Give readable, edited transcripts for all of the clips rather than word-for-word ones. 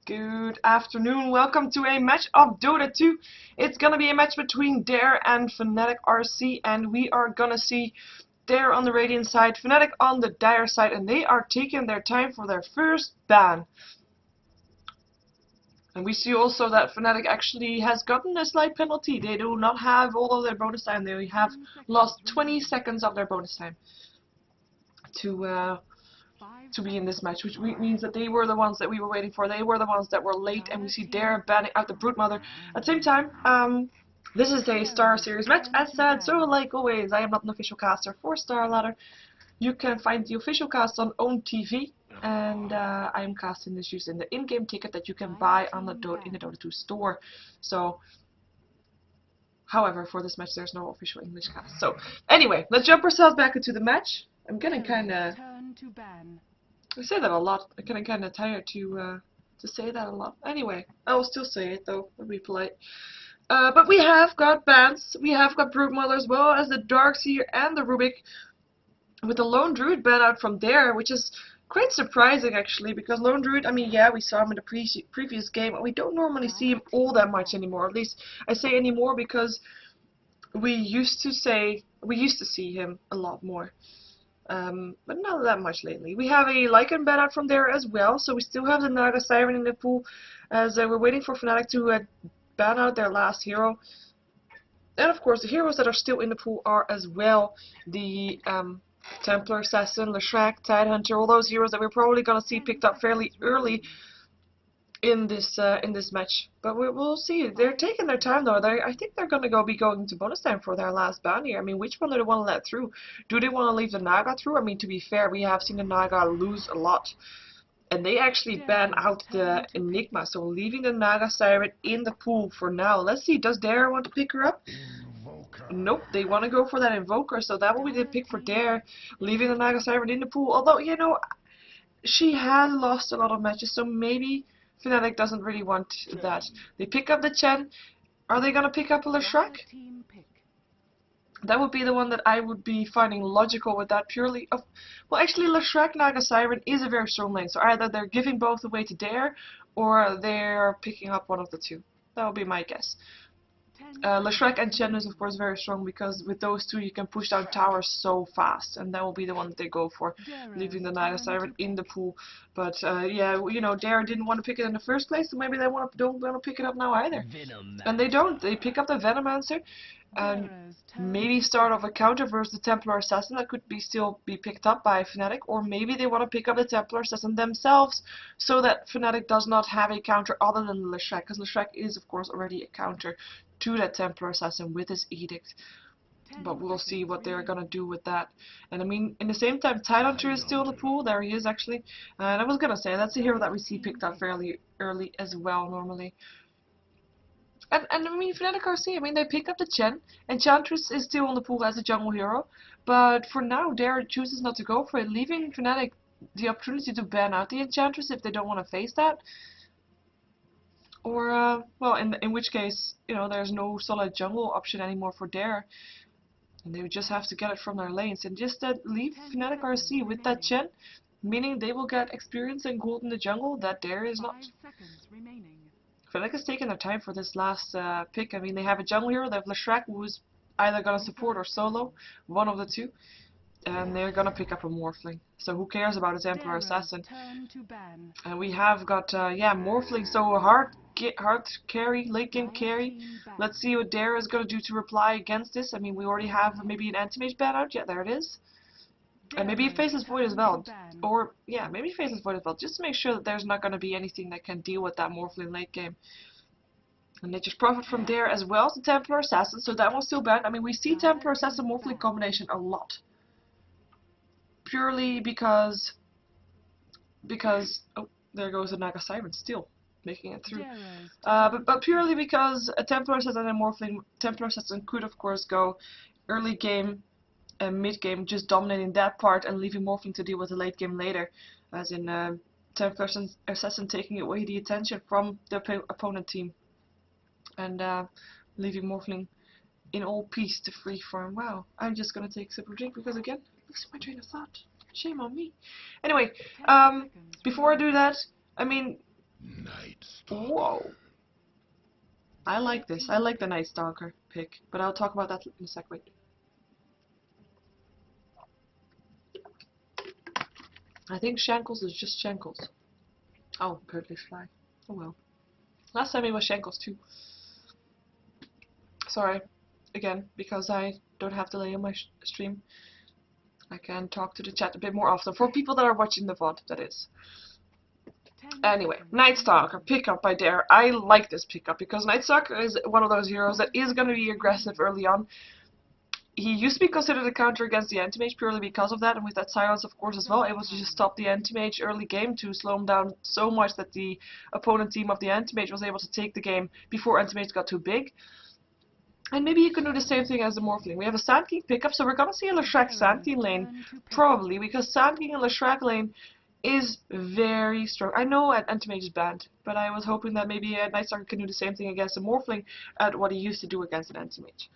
Good afternoon, welcome to a match of Dota 2. It's gonna be a match between Dare and FnaticRC, and we are gonna see Dare on the Radiant side, Fnatic on the Dire side, and they are taking their time for their first ban. And we see also that Fnatic actually has gotten a slight penalty. They do not have all of their bonus time, they have lost 20 seconds of their bonus time to be in this match, which means that they were the ones that we were waiting for. They were the ones that were late, and we see Dare banning out the Broodmother. At the same time, this is a Star Series match, as said, so like always, I am not an official caster for StarLadder. You can find the official cast on own TV, and I am casting this using the in-game ticket that you can buy on the in the Dota 2 store. So, however, for this match there's no official English cast. So, anyway, let's jump ourselves back into the match. I'm getting kinda... I say that a lot. I'm getting kind of tired to say that a lot. Anyway, I will still say it though. I'll be polite. But we have got bans. We have got Broodmother as well as the Darkseer and the Rubik, with the Lone Druid ban out from there, which is quite surprising actually, because Lone Druid, I mean, yeah, we saw him in the previous game, but we don't normally see him all that much anymore. At least I say anymore because we used to see him a lot more. But not that much lately. We have a Lycan ban out from there as well, so we still have the Naga Siren in the pool, as we're waiting for Fnatic to ban out their last hero. And of course the heroes that are still in the pool are as well the Templar Assassin, Leshrac, Tidehunter, all those heroes that we're probably going to see picked up fairly early in this match. But we'll see. They're taking their time though. I think they're going to be going to bonus time for their last ban here. I mean, which one do they want to let through? Do they want to leave the Naga through? I mean, to be fair, we have seen the Naga lose a lot. And they actually ban out the Enigma, so leaving the Naga Siren in the pool for now. Let's see, does Dare want to pick her up? Nope, they want to go for that Invoker, so that will be the pick for Dare, leaving the Naga Siren in the pool. Although, you know, she has lost a lot of matches, so maybe Fnatic doesn't really want that. They pick up the Chen. Are they going to pick up a Leshrac? That would be the one that I would be finding logical with that purely. Well, actually, Leshrac Naga Siren is a very strong lane, so either they're giving both away to Dare, or they're picking up one of the two. That would be my guess. Leshrac and Chen is of course very strong, because with those two you can push down towers so fast, and that will be the one that they go for, leaving the Naga Siren in the pool. But yeah, you know, Dare didn't want to pick it in the first place, so maybe they don't want to pick it up now either. And they don't. They pick up the Venomancer, and maybe start off a counter versus the Templar Assassin that could still be picked up by Fnatic, or maybe they want to pick up the Templar Assassin themselves, so that Fnatic does not have a counter other than Leshrac, because Leshrac is of course already a counter to that Templar Assassin with his edict. But we'll see what they're gonna do with that. And I mean, in the same time, Tidehunter is still in the pool. There he is actually. And I was gonna say, that's a hero that we see picked up fairly early as well normally. And I mean, FnaticRC, I mean, they pick up the Chen. Enchantress is still in the pool as a jungle hero. But for now, Dare chooses not to go for it, leaving Fnatic the opportunity to ban out the Enchantress if they don't want to face that. Or, well, in which case, you know, there's no solid jungle option anymore for Dare. And they would just have to get it from their lanes. And just leave FnaticRC with that Chen, meaning they will get experience and gold in the jungle that Dare is not. Fnatic is taking their time for this last pick. I mean, they have a jungle hero, they have Leshrac, who is either going to support or solo, one of the two. And they're gonna pick up a Morphling. So who cares about a Templar Assassin? And we have got, yeah, Morphling, so a hard carry, late game carry. Let's see what Dare is gonna do to reply against this. I mean, we already have maybe an Anti-Mage ban out. Yeah, there it is. And maybe he faces Void as well. Or, yeah, maybe he faces Void as well. Just to make sure that there's not gonna be anything that can deal with that Morphling late game. And they just profit from Dare as well as the Templar Assassin, so that one's still banned. I mean, we see Templar Assassin Morphling combination a lot. Purely because oh, there goes the Naga Siren still making it through. But purely because a Templar Assassin and a Morphling, Templar Assassin could of course go early game and mid game, just dominating that part and leaving Morphling to deal with the late game later, as in Templar Assassin taking away the attention from the opponent team and leaving Morphling in all peace to free farm. Wow, I'm just gonna take a sip of drink because again, losing my train of thought. Shame on me. Anyway, before I do that, I mean, Whoa. I like this. I like the Night Stalker pick, but I'll talk about that in a sec. Wait. I think Shankles is just Shankles. Oh, Curly Fly. Oh well. Last time it was Shankles too. Sorry, again, because I don't have delay on my stream. I can talk to the chat a bit more often. For people that are watching the VOD, that is. Anyway, Night Stalker, pickup by Dare. I like this pickup because Night Stalker is one of those heroes that is going to be aggressive early on. He used to be considered a counter against the anti-mage purely because of that, and with that silence of course as well, able to just stop the anti-mage early game to slow him down so much that the opponent team of the anti-mage was able to take the game before anti-mage got too big. And maybe you can do the same thing as the Morphling. We have a Sand King pickup, so we're gonna see a Leshrac Sand King lane, probably, because Sand King and Leshrac lane is very strong. I know anti-mage is banned, but I was hoping that maybe Night Stalker can do the same thing against a Morphling at what he used to do against an anti-mage.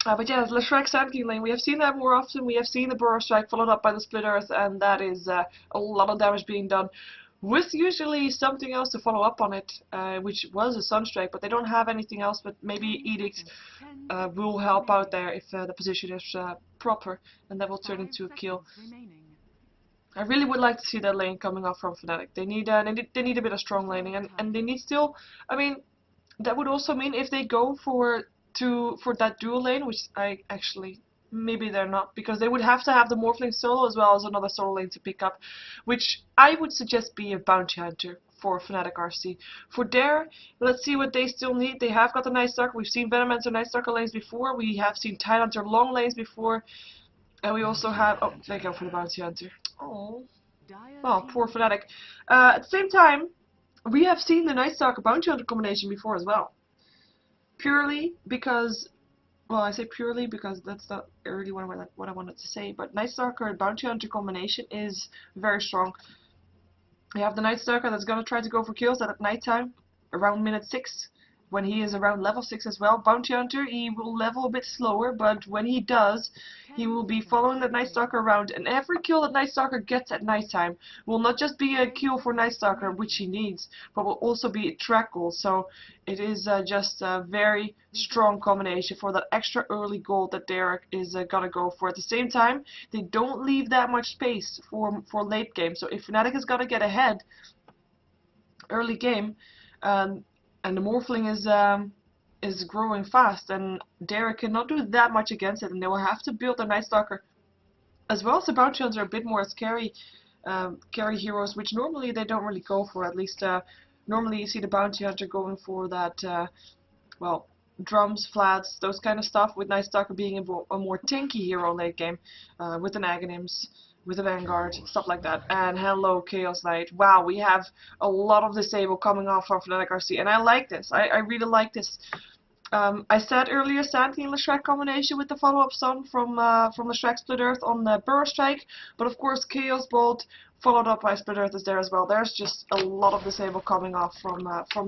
But yeah, Leshrac Sand King lane, we have seen that more often. We have seen the Burrow Strike followed up by the Split Earth, and that is a lot of damage being done, with usually something else to follow up on it, which was a Sunstrike, but they don't have anything else, but maybe Edict will help out there if the position is proper, and that will turn into a kill. I really would like to see that lane coming up from Fnatic. They need a bit of strong laning, and they need still, I mean, that would also mean if they go for that dual lane, which I actually, maybe they're not, because they would have to have the Morphling solo as well as another solo lane to pick up, which I would suggest be a Bounty Hunter for FnaticRC. For Dare, let's see what they still need. They have got the Night Stalker. We've seen Venomancer Night Stalker lanes before. We have seen Tidehunter long lanes before. And we also have, oh, they go for the Bounty Hunter. Oh, well, poor Fnatic. At the same time, we have seen the Night Stalker Bounty Hunter combination before as well. Purely because, well, I say purely because that's not really what I wanted to say, but Night Stalker and Bounty Hunter combination is very strong. You have the Night Stalker that's going to try to go for kills at nighttime, around minute 6, when he is around level 6 as well. Bounty Hunter, he will level a bit slower, but when he does, he will be following that Night Stalker around, and every kill that Night Stalker gets at nighttime will not just be a kill for Night Stalker, which he needs, but will also be a track goal. So it is just a very strong combination for that extra early goal that Derek is gonna go for. At the same time, they don't leave that much space for late game. So if Fnatic is gonna get ahead early game, and the Morphling is growing fast, and Derek cannot do that much against it, and they will have to build the Night Stalker as well as the Bounty Hunters are a bit more carry heroes, which normally they don't really go for. At least normally you see the Bounty Hunter going for that, well, drums, flats, those kind of stuff, with Night Stalker being a more tanky hero late game, with an Aghanims, with a Vanguard, stuff like that. And hello, Chaos Knight. Wow, we have a lot of disable coming off from FnaticRC, and I like this. I really like this. I said earlier, Sand King Leshrac combination with the follow-up stun from Leshrac Split Earth on the Burrow Strike, but of course Chaos Bolt followed up by Split Earth is there as well. There's just a lot of disable coming off from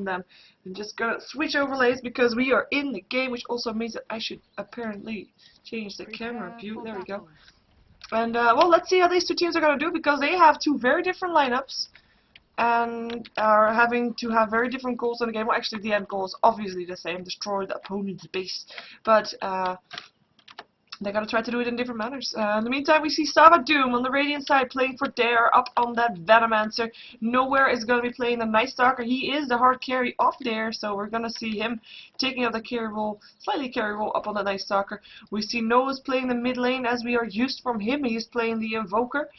them. I'm just gonna switch overlays because we are in the game, which also means that I should apparently change the camera view. There we go. And well, let's see how these two teams are gonna do, because they have two very different lineups and are having to have very different goals in the game. Well, actually, the end goal is obviously the same: destroy the opponent's base. But they're gonna try to do it in different manners. In the meantime, we see Sava Doom on the Radiant side playing for Dare up on that Venomancer. Nowhere is gonna be playing the Night Stalker. He is the hard carry of Dare, so we're gonna see him taking up the carry role, slightly carry role up on the Night Stalker. We see Noah's playing the mid lane as we are used from him. He's playing the Invoker.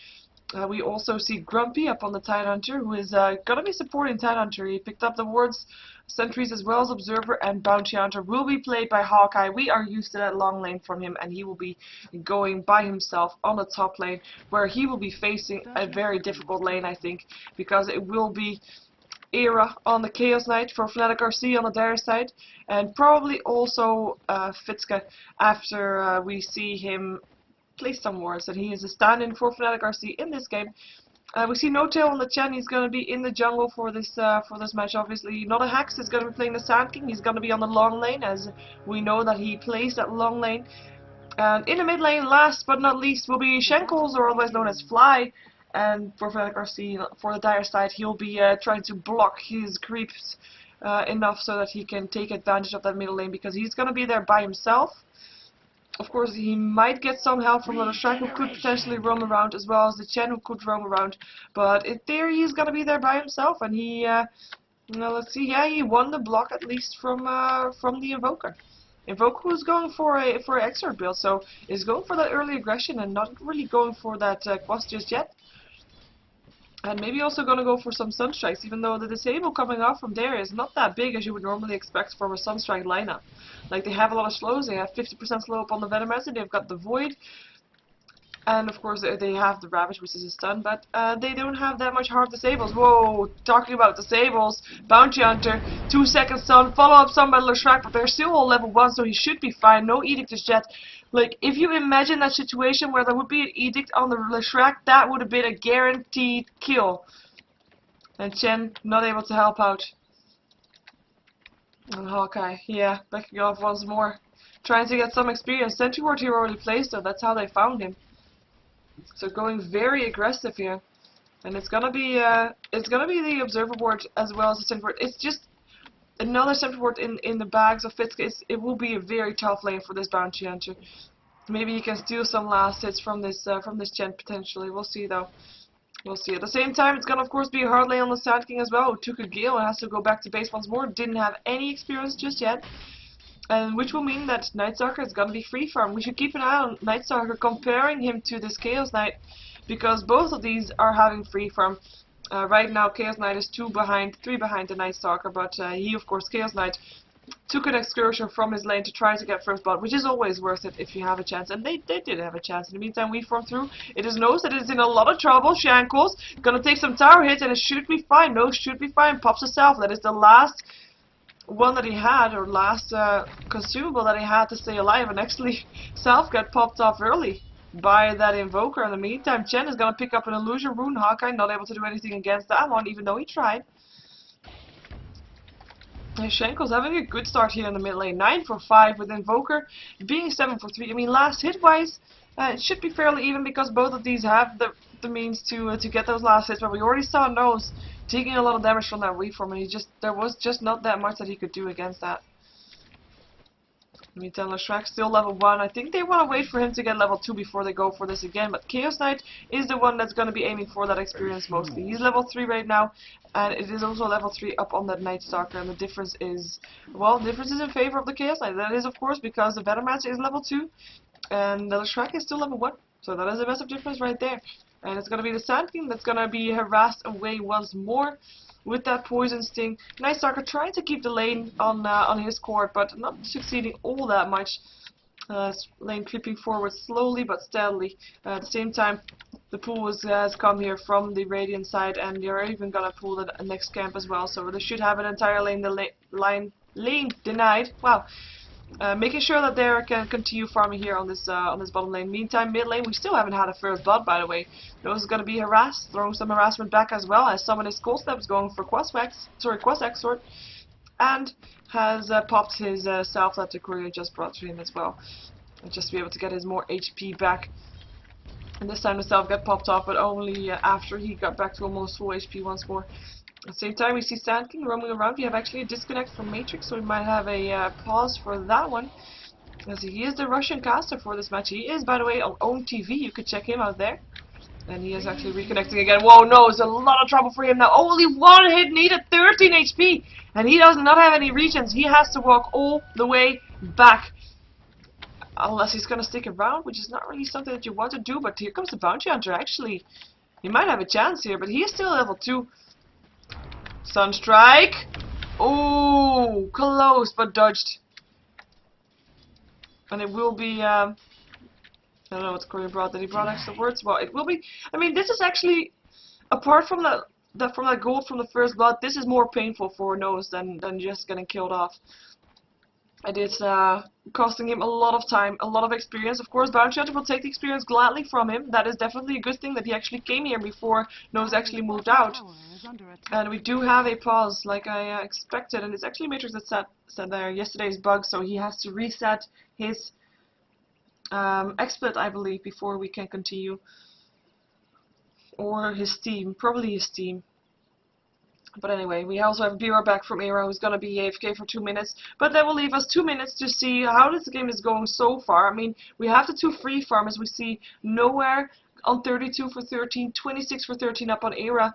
We also see Grumpy up on the Tidehunter, who is gonna be supporting Tidehunter. He picked up the wards, sentries as well as Observer, and Bounty Hunter will be played by Hawkeye. We are used to that long lane from him, and he will be going by himself on the top lane, where he will be facing a very difficult lane, I think, because it will be Era on the Chaos Knight for FnaticRC on the Dare side, and probably also Fitska after we see him play some wards, and he is a stand-in for FnaticRC in this game. We see No Tail on the Chen. He's going to be in the jungle for this match, obviously. Not a Hex is going to be playing the Sand King. He's going to be on the long lane, as we know that he plays that long lane. And in the mid lane, last but not least, will be Shankles, or otherwise known as Fly. and for FnaticRC, for the dire side, he'll be trying to block his creeps enough so that he can take advantage of that middle lane, because he's going to be there by himself. Of course, he might get some help from the Shrek, who could potentially roam around, as well as the Chen, who could roam around. But in theory, he's going to be there by himself, and he, let's see, yeah, he won the block at least from the Invoker. Invoker was going for an Exort build, so is going for that early aggression and not really going for that quest just yet. And maybe also going to go for some Sunstrikes, even though the disable coming off from there is not that big as you would normally expect from a Sunstrike lineup. Like, they have a lot of slows, they have 50% slow up on the Venomancer, they've got the Void, and of course they have the Ravage, which is a stun, but they don't have that much hard disables. Whoa, talking about disables, Bounty Hunter, 2 second stun, follow up stun by Shrek, but they're still all level 1, so he should be fine, no Edict just yet. Like, if you imagine that situation where there would be an Edict on the Shrek, that would have been a guaranteed kill. And Chen not able to help out. And Hawkeye, yeah, backing off once more. Trying to get some experience. Sentry Ward here already placed though, that's how they found him. So going very aggressive here. And it's gonna be the Observer Ward as well as the Sentry Ward. It's just another Sentry Ward in the bags of Fitz. It will be a very tough lane for this Bounty Hunter. Maybe he can steal some last hits from this Chen potentially. We'll see though. We'll see. At the same time, it's gonna of course be a hard lane on the Sand King as well, who took a Gale and has to go back to base once more. Didn't have any experience just yet. And which will mean that Night Stalker is gonna be free farm. We should keep an eye on Night Stalker, comparing him to this Chaos Knight, because both of these are having free farm. Right now Chaos Knight is 3 behind the Night Stalker, but he, of course, Chaos Knight, took an excursion from his lane to try to get first blood, which is always worth it if you have a chance, and they did have a chance. In the meantime, we farm through. It is Nose that is in a lot of trouble. Shankles gonna take some tower hits, and it should be fine. Nose should be fine. Pops himself. That is the last one that he had, or last consumable that he had to stay alive, and actually Self got popped off early by that Invoker. In the meantime, Chen is gonna pick up an Illusion Rune. Hawkeye not able to do anything against that one, even though he tried. Shankle's having a good start here in the mid lane. 9 for 5 with Invoker being 7 for 3. I mean, last hit wise, it should be fairly even, because both of these have the means to get those last hits. But we already saw Nose taking a lot of damage from that reform, and there was just not that much that he could do against that. Meantime, Shrek still level 1. I think they want to wait for him to get level 2 before they go for this again. But Chaos Knight is the one that's going to be aiming for that experience mostly. He's level 3 right now, and it is also level 3 up on that Night Stalker. And the difference is, well, the difference is in favor of the Chaos Knight. That is, of course, because the Venomancer is level 2, and the Shrek is still level 1. So that is a massive difference right there. And it's going to be the Sand King that's going to be harassed away once more with that Poison Sting. Night Stalker trying to keep the lane on his court, but not succeeding all that much. Lane creeping forward slowly but steadily. At the same time, the pool has come here from the Radiant side, and they're even gonna pull the next camp as well. So they should have an entire lane lane denied. Wow. Making sure that they can continue farming here on this bottom lane. Meantime, mid lane, we still haven't had a first blood, by the way. Nose is going to be harassed, throwing some harassment back as well, as someone is Cold Steps going for Quest Exort, and has popped his self that Courier just brought to him as well, just to be able to get his more HP back. And this time the self got popped off, but only after he got back to almost full HP once more. At the same time, we see Sand King roaming around. We have actually a disconnect from Matrix, so we might have a pause for that one. As he is the Russian caster for this match. He is, by the way, on own TV. You could check him out there. And he is actually reconnecting again. Whoa, no, it's a lot of trouble for him now. Only one hit needed, 13 HP. And he does not have any regions. He has to walk all the way back. Unless he's going to stick around, which is not really something that you want to do. But here comes the Bounty Hunter, actually. He might have a chance here, but he is still level 2. Sunstrike. Oh, close, but dodged. And it will be, I don't know what Courier brought. Did he brought extra words? Well, it will be, I mean, this is actually, apart from that gold from the first blood, this is more painful for Nose than just getting killed off. It is costing him a lot of time, a lot of experience. Of course, Bounty Hunter will take the experience gladly from him. That is definitely a good thing that he actually came here before Nose actually moved out. And we do have a pause, like I expected, and it's actually Matrix that said there yesterday's bug, so he has to reset his XSplit, I believe, before we can continue. Or his team. Probably his team. But anyway, we also have Bira back from Era, who's going to be AFK for 2 minutes. But that will leave us 2 minutes to see how this game is going so far. I mean, we have the 2 free farmers. We see Nowhere on 32 for 13, 26 for 13 up on Era.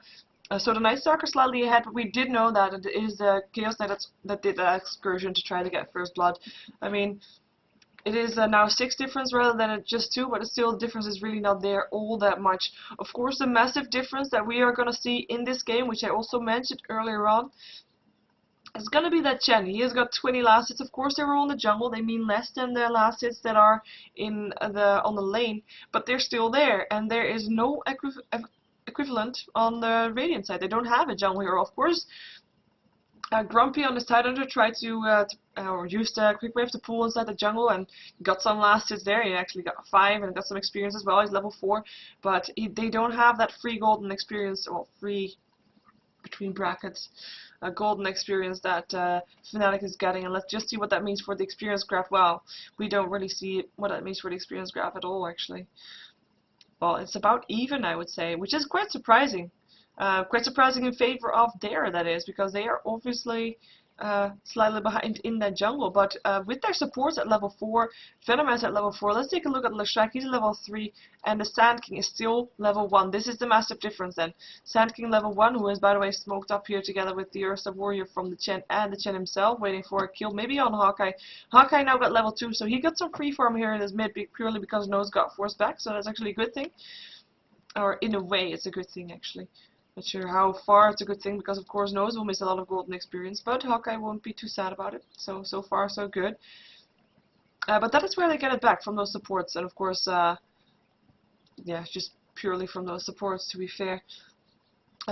So the Night Stalker slightly ahead, but we did know that it is the Chaos Knight that did that excursion to try to get first blood. I mean, it is now 6 difference rather than just 2, but still the difference is really not there all that much. Of course, the massive difference that we are going to see in this game, which I also mentioned earlier on, is going to be that Chen. He has got 20 last hits. Of course, they were on the jungle. They mean less than the last hits that are in on the lane, but they're still there, and there is no equivalent on the Radiant side. They don't have a jungle hero. Of course, Grumpy on his Tidehunter tried to use the quick wave to pull inside the jungle and got some last hits there. He actually got 5 and got some experience as well. He's level 4, but they don't have that free golden experience, or free between brackets golden experience that Fnatic is getting. And let's just see what that means for the experience graph. Well, we don't really see what that means for the experience graph at all, actually. Well, it's about even, I would say, which is quite surprising. Quite surprising in favor of Dare, that is, because they are obviously slightly behind in that jungle. But with their supports at level 4, Venomous at level 4, let's take a look at Leshrac. He's level 3, and the Sand King is still level 1. This is the massive difference then. Sand King level 1, who is, by the way, smoked up here together with the Ursa Warrior from the Chen and the Chen himself, waiting for a kill, maybe on Hawkeye. Hawkeye now got level 2, so he got some free farm here in his mid, purely because Nose got forced back, so that's actually a good thing. Or in a way, it's a good thing, actually. Not sure how far it's a good thing, because of course Nose will miss a lot of golden experience, but Hawkeye won't be too sad about it. So far so good. But that is where they get it back, from those supports, and of course, yeah, just purely from those supports, to be fair.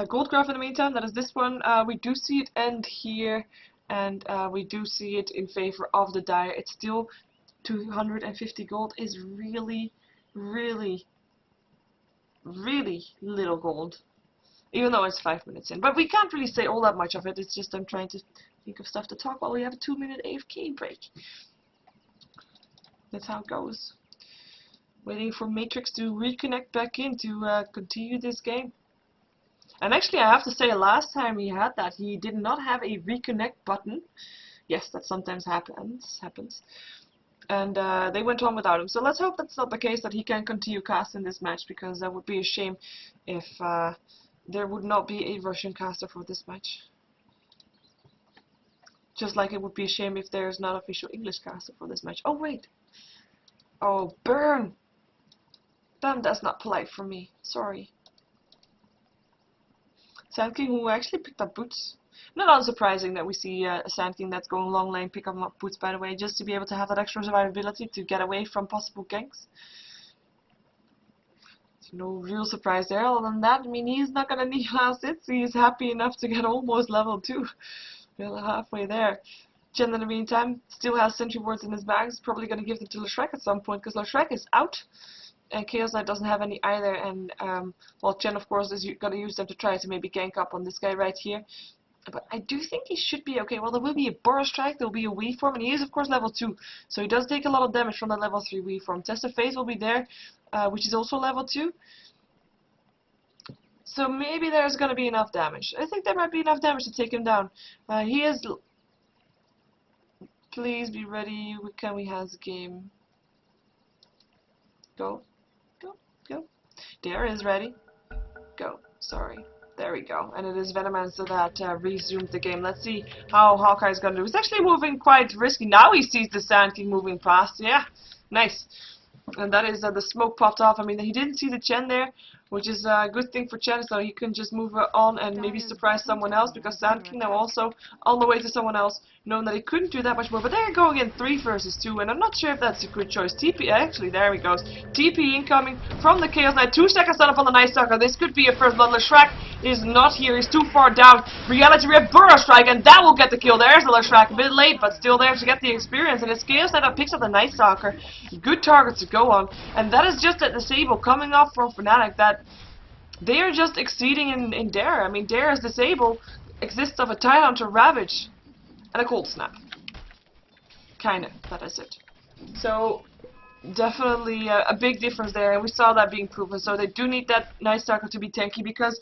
Gold graph in the meantime, that is this one. We do see it end here, and we do see it in favor of the Dire. It's still 250 gold is really, really, really little gold. Even though it's 5 minutes in. But we can't really say all that much of it. It's just I'm trying to think of stuff to talk while we have a 2-minute AFK break. That's how it goes. Waiting for Matrix to reconnect back in to continue this game. And actually, I have to say, last time he had that, he did not have a reconnect button. Yes, that sometimes happens. And they went on without him. So let's hope that's not the case, that he can continue casting this match, because that would be a shame if there would not be a Russian caster for this match. Just like it would be a shame if there's not official English caster for this match. Oh wait! Oh, burn! Damn, that's not polite for me. Sorry. Sand King, who actually picked up boots. Not unsurprising that we see a Sand King that's going long lane pick up boots, by the way, just to be able to have that extra survivability to get away from possible ganks. No real surprise there. Other than that, I mean, he's not going to need last hits. He's happy enough to get almost level 2. We're halfway there. Chen, in the meantime, still has sentry wards in his bag. He's probably going to give them to Leshrac at some point, because Leshrac is out. And Chaos Knight doesn't have any either. And, well, Chen, of course, is going to use them to try to maybe gank up on this guy right here. But I do think he should be okay. Well, there will be a Burrow Strike, there will be a Weave Form, and he is, of course, level 2. So he does take a lot of damage from that level 3 Weave Form. Test of Phase will be there, which is also level 2. So maybe there's going to be enough damage. I think there might be enough damage to take him down. He is... Please be ready. Can we have the game? Go. Go. Go. Dare is ready. Go. Sorry. There we go. And it is Venomancer that resumed the game. Let's see how Hawkeye's going to do. He's actually moving quite risky. Now he sees the Sand King moving past. Yeah. Nice. And that is the smoke popped off. I mean, he didn't see the Chen there, which is a good thing for Chen, so he can just move on and maybe surprise someone else, because Sand King now also on the way to someone else, knowing that he couldn't do that much more. But there you go again, 3 versus 2, and I'm not sure if that's a good choice. TP, actually, there he goes. TP incoming from the Chaos Knight. 2 seconds set up on the Night Stalker. This could be a first blood. Leshrac is not here. He's too far down. Reality Rip, Burrow Strike, and that will get the kill. There's the Leshrac. A bit late, but still there to get the experience. And it's Chaos Knight that picks up the Night Stalker. Good target to go on. And that is just a disable coming off from Fnatic that they are just exceeding in Dare. I mean, Dare's disable exists of a Tidehunter, Ravage, and a Cold Snap. Kinda, that is it. So, definitely a big difference there, and we saw that being proven. So they do need that Night Stalker to be tanky, because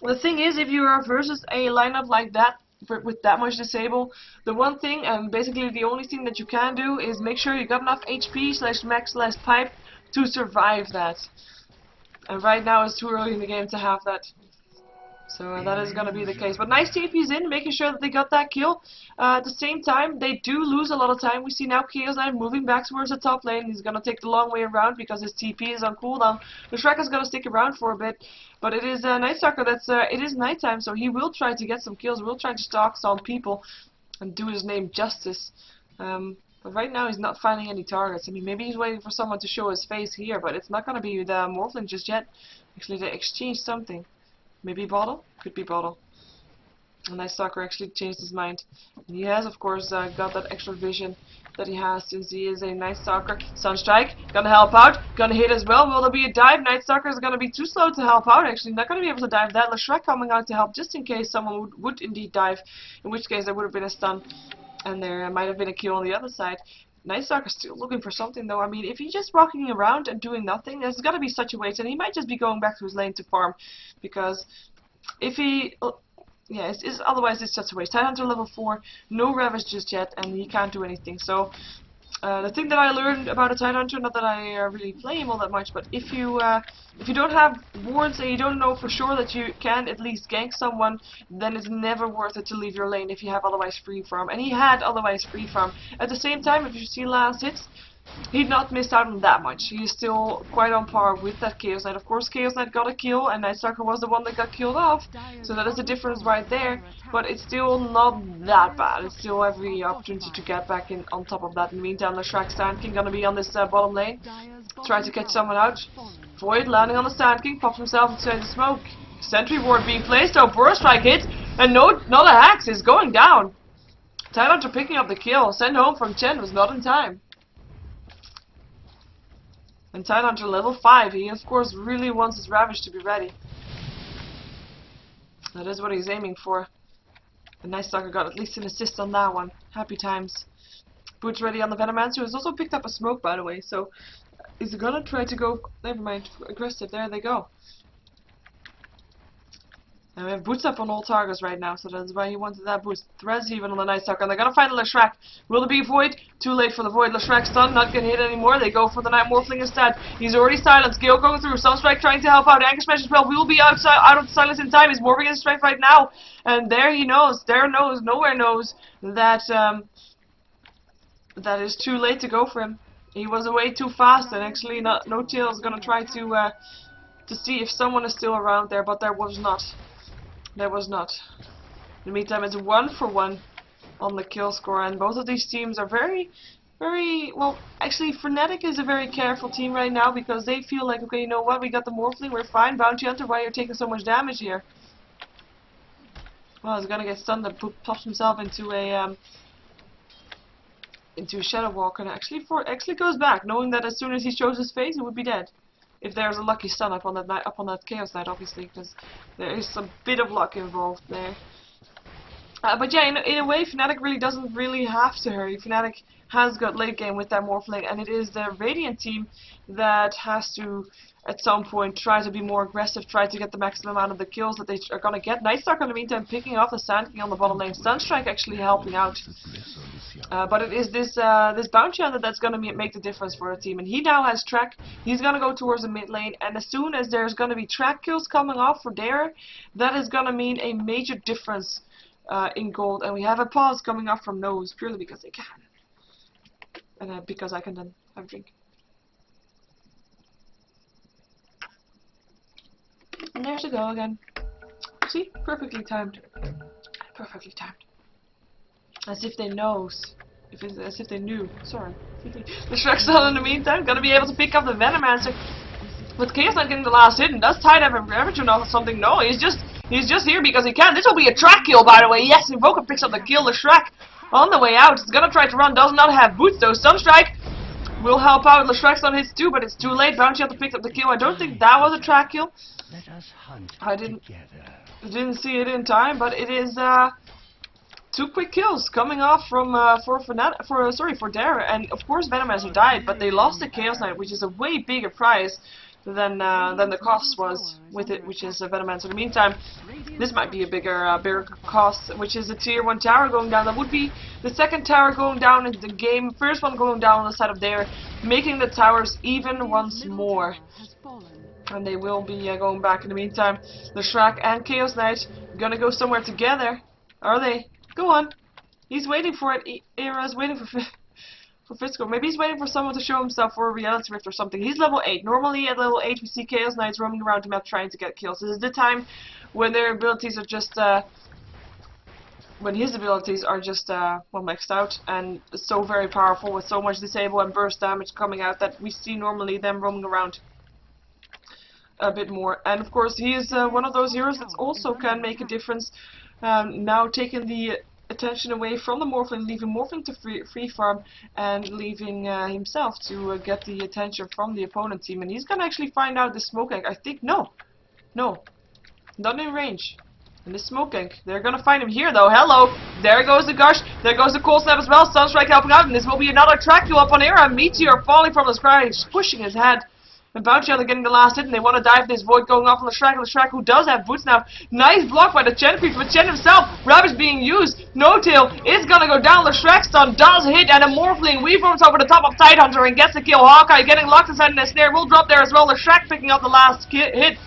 the thing is, if you are versus a lineup like that, with that much disable, the one thing, and basically the only thing that you can do, is make sure you got enough HP / max / pipe to survive that. And right now it's too early in the game to have that. So that is going to be the case. But nice TPs in, making sure that they got that kill. At the same time, they do lose a lot of time. We see now Chaos Knight moving back towards the top lane. He's going to take the long way around because his TP is on cooldown. The Shrek is going to stick around for a bit. But it is Night Stalker that's, it is nighttime, so he will try to get some kills. Will try to stalk some people and do his name justice. But right now he's not finding any targets. I mean, maybe he's waiting for someone to show his face here, but it's not going to be the Morphling just yet. Actually, they exchanged something. Maybe Bottle? Could be Bottle. And Night Stalker actually changed his mind. And he has, of course, got that extra vision that he has since he is a Night Stalker. Sunstrike, gonna help out, gonna hit as well. Will there be a dive? Night Stalker is gonna be too slow to help out, actually. Not gonna be able to dive that. Shrek coming out to help just in case someone would indeed dive. In which case there would have been a stun. And there might have been a kill on the other side. Night Stalker's still looking for something though. I mean, if he's just walking around and doing nothing, there's gotta be such a waste, and he might just be going back to his lane to farm. Because if he... yeah, otherwise it's just a waste. Tidehunter level 4, no Ravage just yet, and he can't do anything. So, the thing that I learned about a Tidehunter, not that I really play him all that much, but if you don't have wards and you don't know for sure that you can at least gank someone, then it's never worth it to leave your lane if you have otherwise free farm. And he had otherwise free farm. At the same time, if you see last hits, he'd not missed out on that much. He is still quite on par with that Chaos Knight. Of course, Chaos Knight got a kill, and Night Stalker was the one that got killed off. So that is the difference right there. But it's still not that bad. It's still every opportunity to get back in on top of that. In the meantime, the Shrek Sand King gonna be on this bottom lane. Try to catch someone out. Void landing on the Sand King, pops himself inside the smoke. Sentry ward being placed. Oh, Burst Strike hit, and not a Hex is going down. Tidehunter picking up the kill. Send home from Chen was not in time. And Tidehunter level 5, he of course really wants his Ravage to be ready. That is what he's aiming for. The Night Stalker got at least an assist on that one. Happy times. Boots ready on the Venomancer, who has also picked up a smoke by the way, so is gonna try to go, never mind, aggressive, there they go. And we have boots up on all targets right now, so that's why he wanted that boost. Threads even on the Night Stalker, and they're gonna find the Shrek. Will there be a Void? Too late for the Void. Shrek's done, not gonna hit anymore. They go for the Night Morphling instead. He's already silenced. Gale going through. Sunstrike trying to help out. Anchor Smash as well. We will be out of silence in time. He's morphing his strength right now, and there he knows. Nowhere knows that that is too late to go for him. He was away too fast, and actually No Tail is gonna try to see if someone is still around there, but there was not. There was not. In the meantime, it's 1-for-1 on the kill score, and both of these teams are very, well, actually, Fnatic is a very careful team right now, because they feel like, okay, you know what, we got the Morphling, we're fine. Bounty Hunter, why are you taking so much damage here? Well, he's gonna get stunned and pops himself into a Shadow Walk, and actually goes back, knowing that as soon as he shows his face, he would be dead. If there's a lucky stun up on that Chaos Knight, obviously, because there is some bit of luck involved there. But yeah, in a way, Fnatic really doesn't really have to hurry. Fnatic has got late game with that Morphling, and it is the Radiant team that has to, at some point, try to be more aggressive, try to get the maximum amount of the kills that they are gonna get. Night Stalker, in the meantime, picking off the Sand King on the bottom lane. Sunstrike actually helping out. But it is this Bounty Hunter that's gonna make the difference for the team. And he now has track. He's gonna go towards the mid lane, and as soon as there's gonna be track kills coming off for Dare, that is gonna mean a major difference in gold. And we have a pause coming off from Nose, purely because they can. And because I can then have a drink. And there she go again. See? Perfectly timed. Perfectly timed. As if they knows. As if they knew. Sorry. The Shrek's still in the meantime gonna be able to pick up the Venomancer. With Chaos not getting the last hit, and does Tide have a Ravage or something? No, he's just here because he can. This will be a track kill, by the way. Yes, Invoker picks up the kill. The Shrek on the way out. He's gonna try to run. Does not have boots though. Sunstrike will help out. The Shrek's on hits too, but it's too late. Bounty Hunter picked up the kill. I don't think that was a track kill. I didn't see it in time, but it is two quick kills coming off from for Dare, and of course Venomancer died, but they lost the Chaos Knight, which is a way bigger prize than the cost was with it, which is Venomancer. In the meantime, this might be a bigger cost, which is a tier 1 tower going down. That would be the second tower going down in the game, first one going down on the side of Dare, making the towers even once more. And they will be going back in the meantime. The Shrek and Chaos Knight gonna go somewhere together. Are they? Go on. He's waiting for it. Era's waiting for Fitzco. Maybe he's waiting for someone to show himself for a reality rift or something. He's level 8. Normally at level 8 we see Chaos Knights roaming around the map trying to get kills. This is the time when their abilities are just when his abilities are just well, maxed out and so very powerful with so much disable and burst damage coming out that we see normally them roaming around a bit more. And of course he is one of those heroes that also can make a difference, now taking the attention away from the Morphling, leaving Morphling to free farm and leaving himself to get the attention from the opponent team. And he's gonna actually find out the smoke egg. I think no, not in range. And the smoke egg, they're gonna find him here though. Hello, there goes the gush, there goes the cold snap as well. Sunstrike helping out, and this will be another track kill up on Era. Meteor falling from the sky, pushing his head. And Bounty Hunter getting the last hit, and they want to dive this void going off on the Shrek who does have boots now. Nice block by the Chen creep, but Chen himself, Ravage being used. No tail is gonna go down. The Shrek stun does hit, and a Morphling weaves over the top of Tidehunter and gets the kill. Hawkeye getting locked inside in the snare will drop there as well. The Shrek picking up the last hit.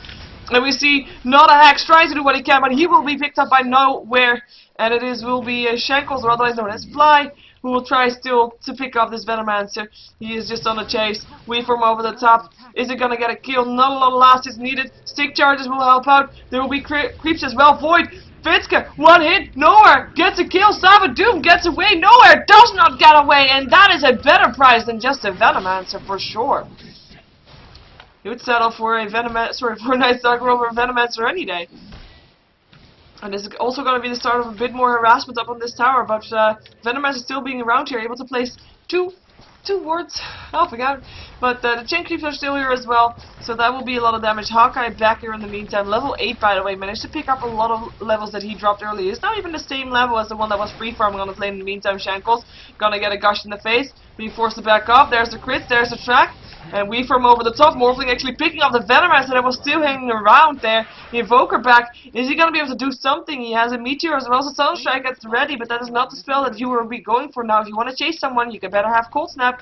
And we see Not a Hack trying to do what he can, but he will be picked up by Nowhere. And will be Shankles, or otherwise known as Fly, who will try still to pick up this Venomancer. He is just on a chase. Weave from over the top. Is it gonna get a kill? Not a lot of last is needed. Stick charges will help out. There will be creeps as well. Void. Fitzka, one hit. Nowhere gets a kill. Savadoom gets away. Nowhere does not get away. And that is a better prize than just a Venomancer for sure. He would settle for a for a Night Stalker over a Venomancer any day. And this is also going to be the start of a bit more harassment up on this tower, but Venomancer still being around here, able to place two wards. Oh, forgot. But the chain creeps are still here as well, so that will be a lot of damage. Hawkeye back here in the meantime, level 8 by the way, managed to pick up a lot of levels that he dropped earlier. It's not even the same level as the one that was free farming on the plane in the meantime. Shankles gonna get a gush in the face, being forced to back off. There's the crits, there's the track. And we from over the top, Morphling actually picking up the Venomancer that was still hanging around there. The Invoker back. Is he going to be able to do something? He has a Meteor as well, so Sunstrike gets ready, but that is not the spell that you will be going for now. If you want to chase someone, you can better have Cold Snap.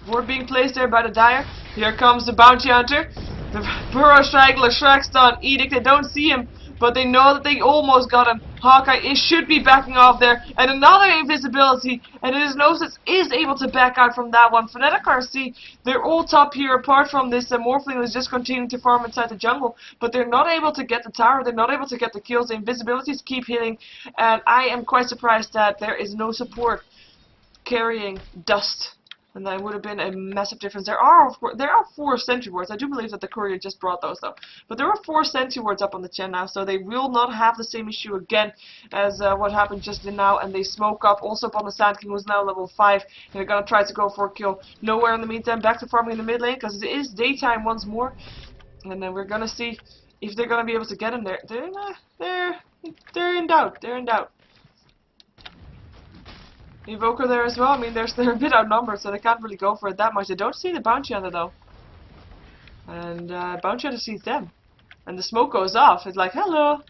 Ward being placed there by the Dire. Here comes the Bounty Hunter. The Burrow Straggler, Shrek Stun, Edict. They don't see him, but they know that they almost got him. Hawkeye should be backing off there. And another invisibility. And it is Gnosis is able to back out from that one. FnaticRC, they're all top here apart from this Morphling who is just continuing to farm inside the jungle. But they're not able to get the tower. They're not able to get the kills. The invisibilities keep hitting. And I am quite surprised that there is no support carrying Dust. And that would have been a massive difference. There are 4 sentry wards. I do believe that the courier just brought those though. But there are 4 sentry wards up on the Chen now, so they will not have the same issue again as what happened just now. And they smoke up also upon the Sand King, who's now level 5. And they're gonna try to go for a kill. Nowhere in the meantime, back to farming in the mid lane because it is daytime once more. And then we're gonna see if they're gonna be able to get in there. They're in doubt. They're in doubt. Invoker there as well. I mean, they're a bit outnumbered, so they can't really go for it that much. They don't see the Bounty Hunter though, and Bounty Hunter sees them, and the smoke goes off. It's like hello,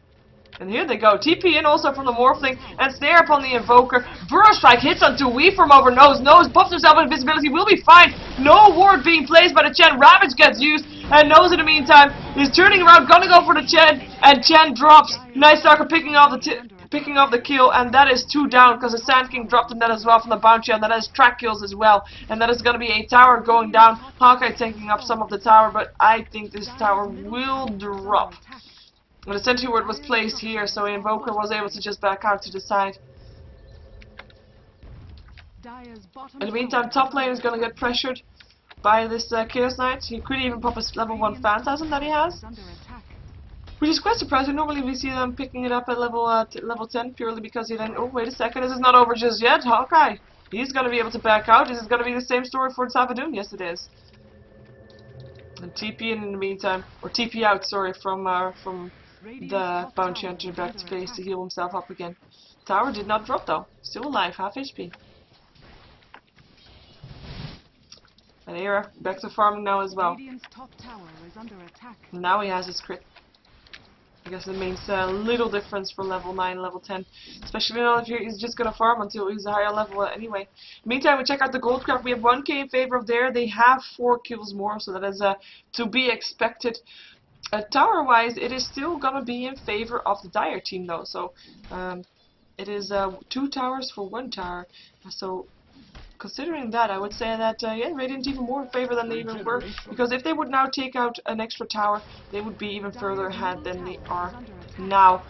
and here they go. TP in also from the Morphling and snare upon the Invoker. Burrow Strike hits onto Weave from over Nose. Nose buffs himself with invisibility. Will be fine. No ward being placed by the Chen. Ravage gets used, and Nose in the meantime is turning around, gonna go for the Chen, and Chen drops. Night Stalker picking off the kill, and that is 2 down because the Sand King dropped him that as well from the Bounty, and that is track kills as well. And that is going to be a tower going down. Hawkeye taking up some of the tower, but I think this tower will drop. And the sentry ward was placed here, so Invoker was able to just back out to the side. In the meantime, top lane is going to get pressured by this Chaos Knight. He could even pop his level 1 Phantasm that he has, which is quite surprising. Normally we see them picking it up at level 10 purely because he then... Oh, wait a second, this is not over just yet. Hawkeye, he's going to be able to back out. This is going to be the same story for Savadoom. Yes, it is. And TP in the meantime, or TP out, sorry, from the bounty hunter back to base to heal himself up again. Tower did not drop though. Still alive, half HP. And here, back to farming now as well. Now he has his crit. I guess it makes a little difference for level 9, level 10. Especially now if he's just gonna farm until he's a higher level anyway. Meantime, we check out the gold craft. We have 1k in favor of there. They have 4 kills more, so that is to be expected. Tower-wise, it is still gonna be in favor of the Dire team though. So it is 2 towers for 1 tower. So considering that, I would say that yeah, Radiant even more in favor than they even were, because if they would now take out an extra tower, they would be even further ahead than they are now.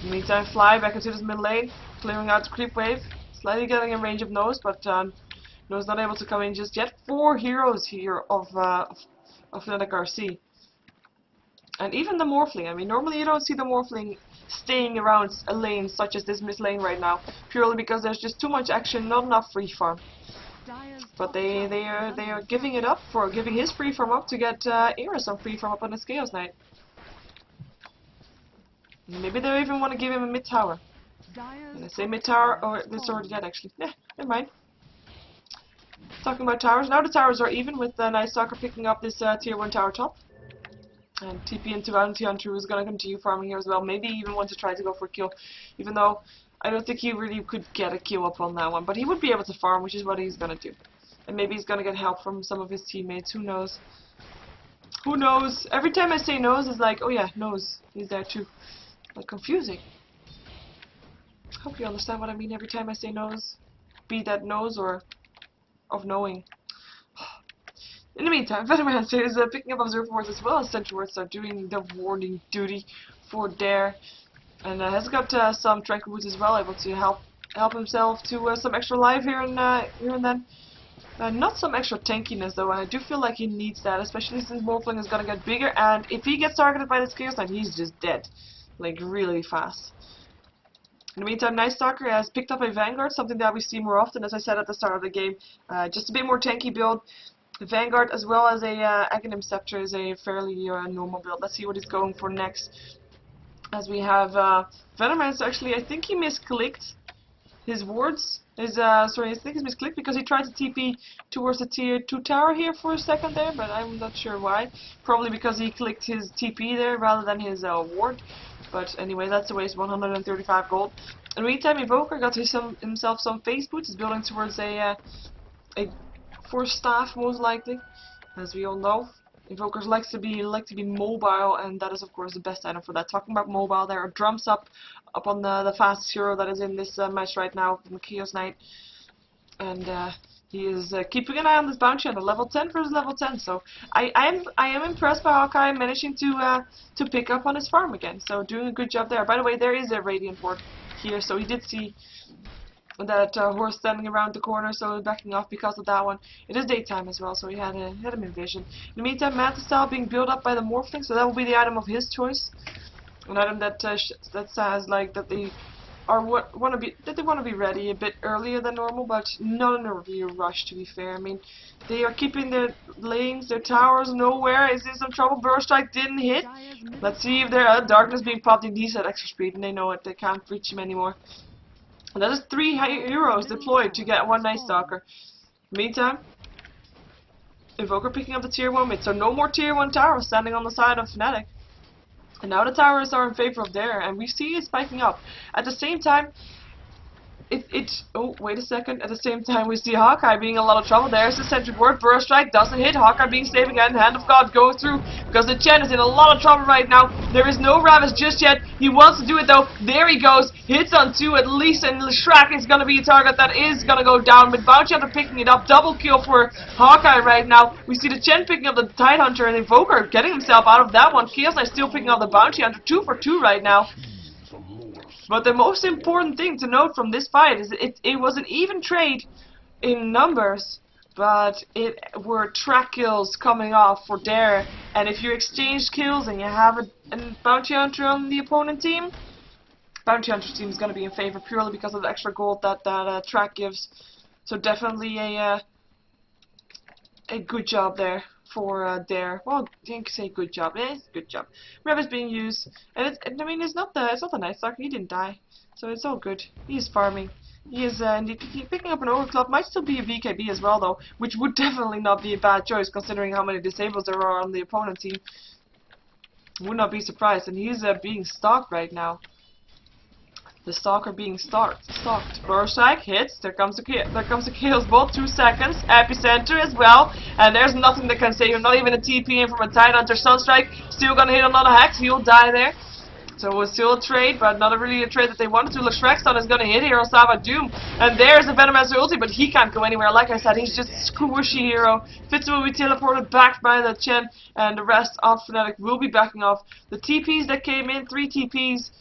In the meantime, Fly back into this mid lane, clearing out the creep wave, slightly getting in range of Nose, but Nose not able to come in just yet. 4 heroes here of FnaticRC. And even the Morphling, I mean, normally you don't see the Morphling staying around a lane such as this mid lane right now, purely because there's just too much action, not enough free farm. But they are giving it up for giving his free farm up to get Era some free farm up on his Chaos Knight. Maybe they even want to give him a mid tower. And I say mid tower, or it's already dead actually. Yeah, never mind. Talking about towers, now the towers are even with the Night Stalker picking up this tier 1 tower top. And TP into Bounty Hunter, who's going to continue farming here as well. Maybe even want to try to go for a kill. Even though I don't think he really could get a kill up on that one. But he would be able to farm, which is what he's going to do. And maybe he's going to get help from some of his teammates. Who knows? Who knows? Every time I say Nose, it's like, oh yeah, Nose. He's there too. Like, confusing. Hope you understand what I mean every time I say Nose. Be that Nose or of knowing. In the meantime, FnaticRC is picking up Observer Wards as well as Sentry Wards are doing the warding duty for there. And has got some Tranquil Boots as well, able to help himself to some extra life here and then. Not some extra tankiness though, and I do feel like he needs that, especially since Morphling is gonna get bigger, and if he gets targeted by this Chaos Knight, he's just dead. Like, really fast. In the meantime, Night Stalker has picked up a Vanguard, something that we see more often, as I said at the start of the game. Just a bit more tanky build. Vanguard as well as a Aghanim Scepter is a fairly normal build. Let's see what he's going for next. As we have Venomance, actually, I think he misclicked his wards. Sorry, I think he's misclicked because he tried to TP towards the tier 2 tower here for a second there, but I'm not sure why. Probably because he clicked his TP there rather than his ward. But anyway, that's a waste, 135 gold. In the meantime, Evoker got himself some face boots. He's building towards a for staff, most likely, as we all know. Invokers like to be mobile, and that is of course the best item for that. Talking about mobile, there are drums up on the fastest hero that is in this match right now, from the Chaos Knight, and he is keeping an eye on this bounty hunter, level 10 versus level 10. So I am impressed by Hawkeye managing to pick up on his farm again. So doing a good job there. By the way, there is a Radiant Ward here, so he did see that horse standing around the corner, so backing off because of that one. It is daytime as well, so he had him in vision. In the meantime, Manta Style being built up by the Morphling, so that will be the item of his choice. An item that says like that they want to be ready a bit earlier than normal, but not in a real rush. To be fair, I mean, they are keeping their lanes, their towers nowhere. Is there some trouble? Burst Strike didn't hit. Let's see if there darkness being popped in. He's at extra speed, and they know it. They can't reach him anymore. And that is 3 heroes deployed to get 1 Night Stalker. Meantime, Invoker picking up the tier 1 mid, so no more tier 1 towers standing on the side of Fnatic. And now the towers are in favor of there, and we see it spiking up. At the same time, oh, wait a second. At the same time, we see Hawkeye being in a lot of trouble. There's the sentry ward. Burst Strike doesn't hit. Hawkeye being saved again. Hand of God goes through because the Chen is in a lot of trouble right now. There is no Ravis just yet. He wants to do it though. There he goes. Hits on 2 at least, and Shrek is going to be a target that is going to go down. But Bounty Hunter picking it up. Double kill for Hawkeye right now. We see the Chen picking up the Tide Hunter, and Invoker getting himself out of that one. Chaos Knight still picking up the Bounty Hunter. 2 for 2 right now. But the most important thing to note from this fight is it was an even trade in numbers, but it were track kills coming off for Dare. And if you exchange kills and you have a Bounty Hunter on the opponent team, Bounty Hunter's team is going to be in favor purely because of the extra gold that track gives. So definitely a good job there for there. Well, I think say good job. Yeah, it's a good job. Rev is being used, and I mean, it's not the Night Stalker. He didn't die, so it's all good. He is farming. He is indeed picking up an overclock. Might still be a BKB as well, though, which would definitely not be a bad choice considering how many disables there are on the opponent team. Would not be surprised, and he's being stalked right now. The stalker being stalked. Roshan hits. There comes the kills. Both 2 seconds. Epicenter as well. And there's nothing that can save him. Not even a TP in from a Tidehunter. Sunstrike. Still gonna hit another hex. He'll die there. So it was still a trade, but not really a trade that they wanted to. Shrexton is gonna hit Hero Saba Doom. And there's the Venomancer ulti, but he can't go anywhere. Like I said, he's just a squishy hero. Fitz will be teleported back by the Chen, and the rest of Fnatic will be backing off. The TPs that came in, 3 TPs.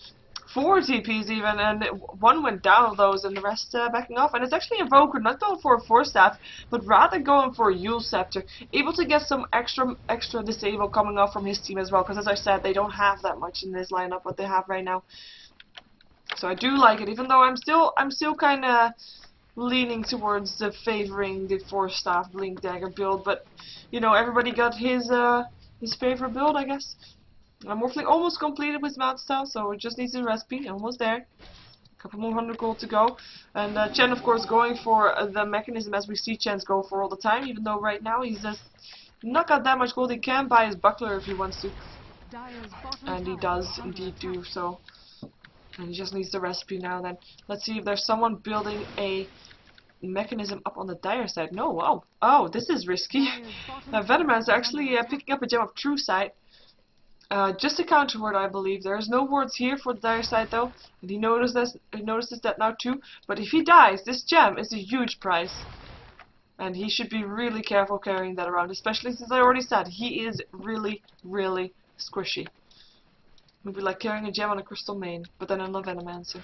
4 TPs even, and 1 went down of those, and the rest backing off. And it's actually Invoker, not going for a Force Staff, but rather going for a Yule Scepter. Able to get some extra disable coming off from his team as well, because as I said, they don't have that much in this lineup what they have right now. So I do like it, even though I'm still kind of leaning towards favoring the Force Staff Blink Dagger build, but you know, everybody got his favorite build, I guess. Morphling almost completed with Mount Style, so it just needs a recipe, almost there. A couple more 100 gold to go. And Chen, of course, going for the mechanism as we see Chen's go for all the time, even though right now he's just not got that much gold. He can buy his buckler if he wants to. And he does indeed do so. And he just needs the recipe now then. Let's see if there's someone building a mechanism up on the Dire side. No, wow. Oh, this is risky. Venoman's actually picking up a gem of True Sight. Just a counter word, I believe. There's no words here for the Dire side though, and he notices that now too. But if he dies, this gem is a huge price, and he should be really careful carrying that around, especially since I already said he is really, really squishy. It would be like carrying a gem on a crystal main, but then on a Venomancer.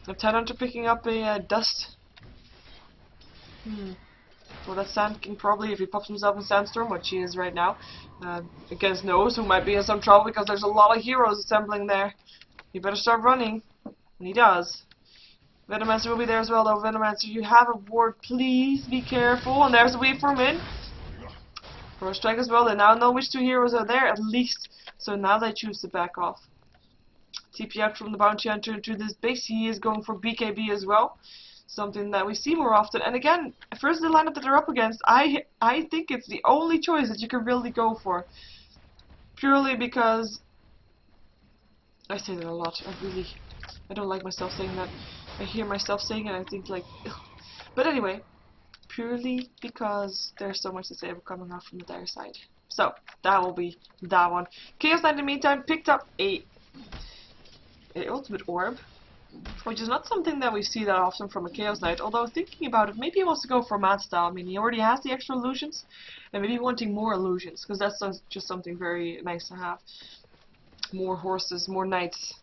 And Tidehunter picking up a dust. Well, that's Sand King probably if he pops himself in Sandstorm, which he is right now. Against Nose, who might be in some trouble because there's a lot of heroes assembling there. You better start running. And he does. Venomancer will be there as well though. Venomancer, you have a ward, please be careful. And there's a weave for him in. First strike as well. They now know which 2 heroes are there at least. So now they choose to back off. TP out from the Bounty Hunter into this base. He is going for BKB as well. Something that we see more often. And again, first the lineup that they're up against, I think it's the only choice that you can really go for. Purely because I say that a lot. I don't like myself saying that. I hear myself saying it and I think like ugh. But anyway, purely because there's so much disable coming off from the Dire side. So that will be that one. Chaos Knight in the meantime picked up a ultimate orb, which is not something that we see that often from a Chaos Knight, although thinking about it, maybe he wants to go for Mad Style. I mean, he already has the extra illusions, and maybe wanting more illusions, because that's just something very nice to have. More horses, more knights.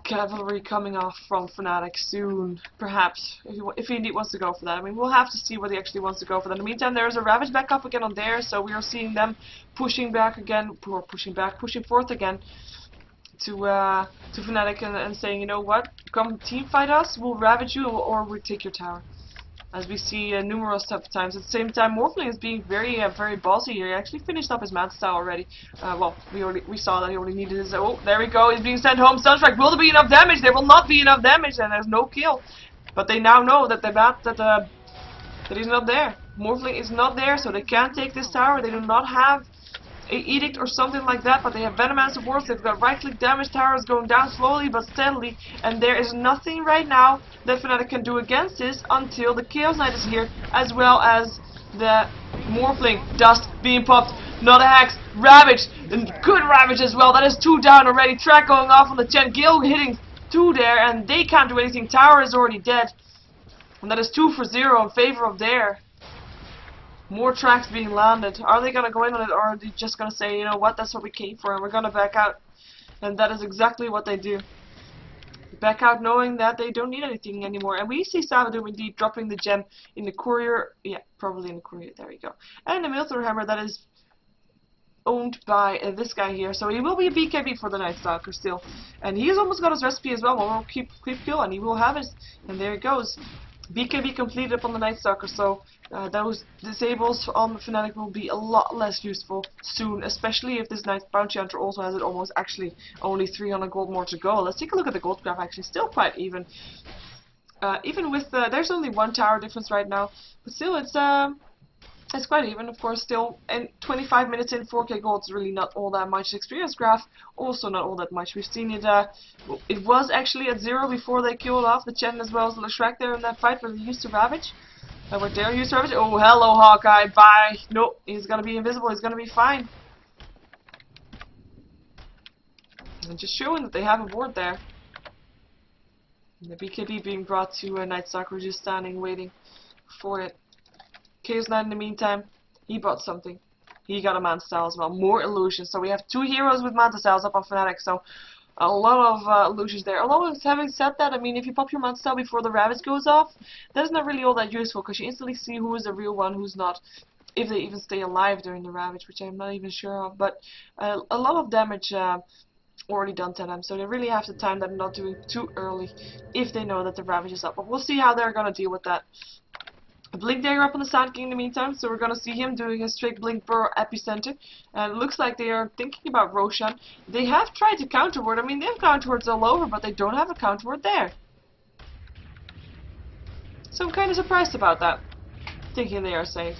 Cavalry coming off from Fnatic soon, perhaps, if he indeed wants to go for that. I mean, we'll have to see what he actually wants to go for that. In the meantime, there's a Ravage back up again on there, so we are seeing them pushing forth again. To Fnatic and saying, you know what, come team fight us, we'll ravage you or we'll take your tower. As we see numerous times. At the same time, Morphling is being very bossy here. He actually finished up his Mad Style already. Well, we saw that he only needed his. Oh, there we go. He's being sent home. Sunstrike. Will there be enough damage? There will not be enough damage, and there's no kill. But they now know that that he's not there. Morphling is not there, so they can't take this tower. They do not have a edict or something like that, but they have Venomancer wards. They've got right-click damage towers going down slowly but steadily, and there is nothing right now that Fnatic can do against this until the Chaos Knight is here, as well as the Morphling dust being popped. Not a hex, Ravage, and good Ravage as well. That is 2 down already. Track going off on the Chen. Gil hitting 2 there, and they can't do anything. Tower is already dead, and that is 2 for 0 in favor of there. More tracks being landed. Are they going to go in on it, or are they just going to say, you know what, that's what we came for and we're going to back out? And that is exactly what they do. Back out knowing that they don't need anything anymore. And we see Savadoom indeed dropping the gem in the courier. Yeah, probably in the courier. There we go. And the Military Hammer that is owned by this guy here. So he will be a BKB for the Night Stalker still. And he's almost got his recipe as well. We'll keep kill and he will have it. And there it goes. BKB completed upon the Night Stalker, so those disables on the Fnatic will be a lot less useful soon, especially if this Night Bounty Hunter also has it almost actually only 300 gold more to go. Let's take a look at the gold graph, actually, still quite even. Even with there's only one tower difference right now, but still it's quite even, of course. Still, and 25 minutes in, 4k gold is really not all that much. Experience graph, also not all that much. We've seen it, it was actually at 0 before they killed off the Chen as well as the Shrek there in that fight where they used to Ravage. Where they used to Ravage. Oh, hello, Hawkeye, bye. Nope, he's gonna be invisible, he's gonna be fine. And just showing that they have a ward there. And the BKB being brought to Night Stalker, just standing, waiting for it. Chaos Knight in the meantime, he bought something. He got a Manta Style as well. More illusions. So we have 2 heroes with Manta Styles up on Fnatic. So a lot of illusions there. Although, having said that, I mean, if you pop your Manta Style before the Ravage goes off, that's not really all that useful, because you instantly see who is the real one, who's not. If they even stay alive during the Ravage, which I'm not even sure of. But a lot of damage already done to them. So they really have to time that not doing too early if they know that the Ravage is up. But we'll see how they're going to deal with that. Blink Dagger up on the Sand King in the meantime, so we're gonna see him doing a straight Blink Burrow Epicenter. And it looks like they are thinking about Roshan. They have tried to counter ward. I mean, they have counter wards all over, but they don't have a counter ward there. So I'm kind of surprised about that, thinking they are safe.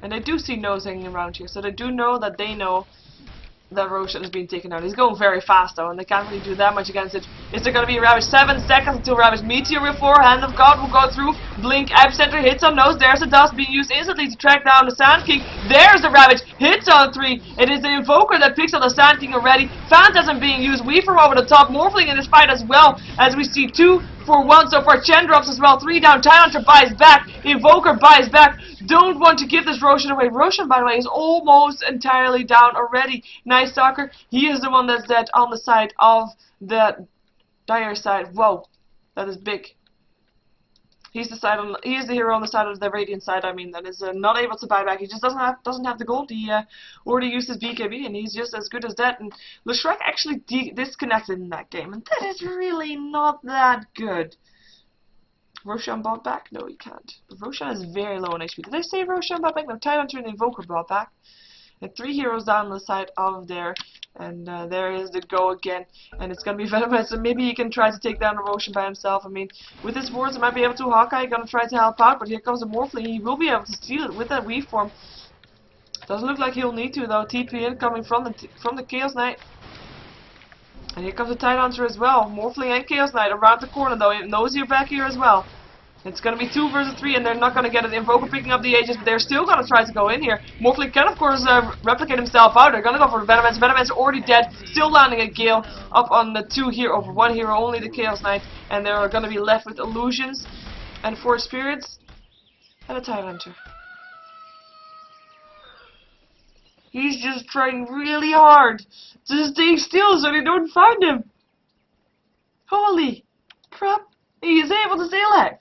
And they do see Nose hanging around here, so they do know that that Roshan is being taken out. He's going very fast though, and they can't really do that much against it. Is there going to be a Ravage? 7 seconds until Ravage. Meteor with 4, Hand of God will go through. Blink, Epicenter hits on Nose. There's the dust being used instantly to track down the Sand King. There's the Ravage. Hits on 3. It is the Invoker that picks on the Sand King already. Phantasm being used. Weaver over the top. Morphling in this fight as well, as we see 2 for 1 so far. Chen drops as well. 3 down. Tidehunter buys back. Invoker buys back. Don't want to give this Roshan away. Roshan, by the way, is almost entirely down already. Night Stalker, he is the one that's dead on the side of the Dire side. Whoa, that is big. He's the hero on the side of the Radiant side. I mean, that is not able to buy back. He just doesn't have the gold. He already used his BKB, and he's just as good as that. And Shrek actually disconnected in that game, and that is really not that good. Roshan bought back? No, he can't. But Roshan is very low on HP. Did I say Roshan bought back? No, Tidehunter and Invoker brought back. And 3 heroes down the side of there. And there is the go again. And it's going to be Venomous. So maybe he can try to take down the Roshan by himself. I mean, with his wards, he might be able to. Hawkeye going to try to help out. But here comes the Morphling. He will be able to steal it with that weave form. Doesn't look like he'll need to, though. TP in coming from the Chaos Knight. And here comes the Tidehunter as well. Morphling and Chaos Knight around the corner, though. He knows you're back here as well. It's going to be 2 versus 3, and they're not going to get it. Invoker picking up the Aegis, but they're still going to try to go in here. Morphling can, of course, replicate himself out. They're going to go for the Venomance. Venomance already dead. Still landing a Gale up on the 2 here over 1 hero, only the Chaos Knight. And they're going to be left with Illusions and 4 Spirits and a Tidehunter. He's just trying really hard to stay still so they don't find him. Holy crap. He is able to stay alive.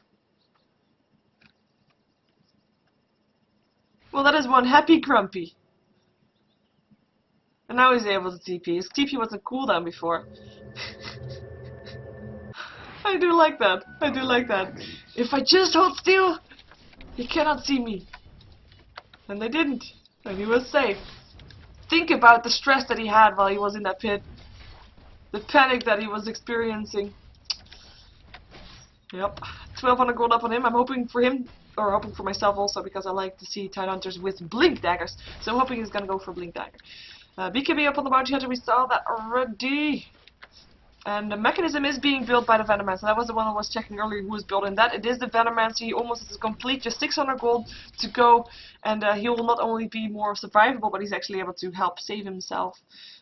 Well, that is one happy Grumpy. And now he's able to TP. His TP wasn't cooldown before. I do like that. I do like that. If I just hold still, he cannot see me. And they didn't. And he was safe. Think about the stress that he had while he was in that pit. The panic that he was experiencing. Yep. 1200 gold up on him. I'm hoping for him, or hoping for myself also, because I like to see Tidehunters with Blink Daggers. So I'm hoping he's going to go for Blink Dagger. BKB up on the Bounty Hunter. We saw that already. And the mechanism is being built by the Venomancer. That was the one I was checking earlier who was building that. It is the Venomancer. He almost is complete. Just 600 gold to go. And he will not only be more survivable, but he's actually able to help save himself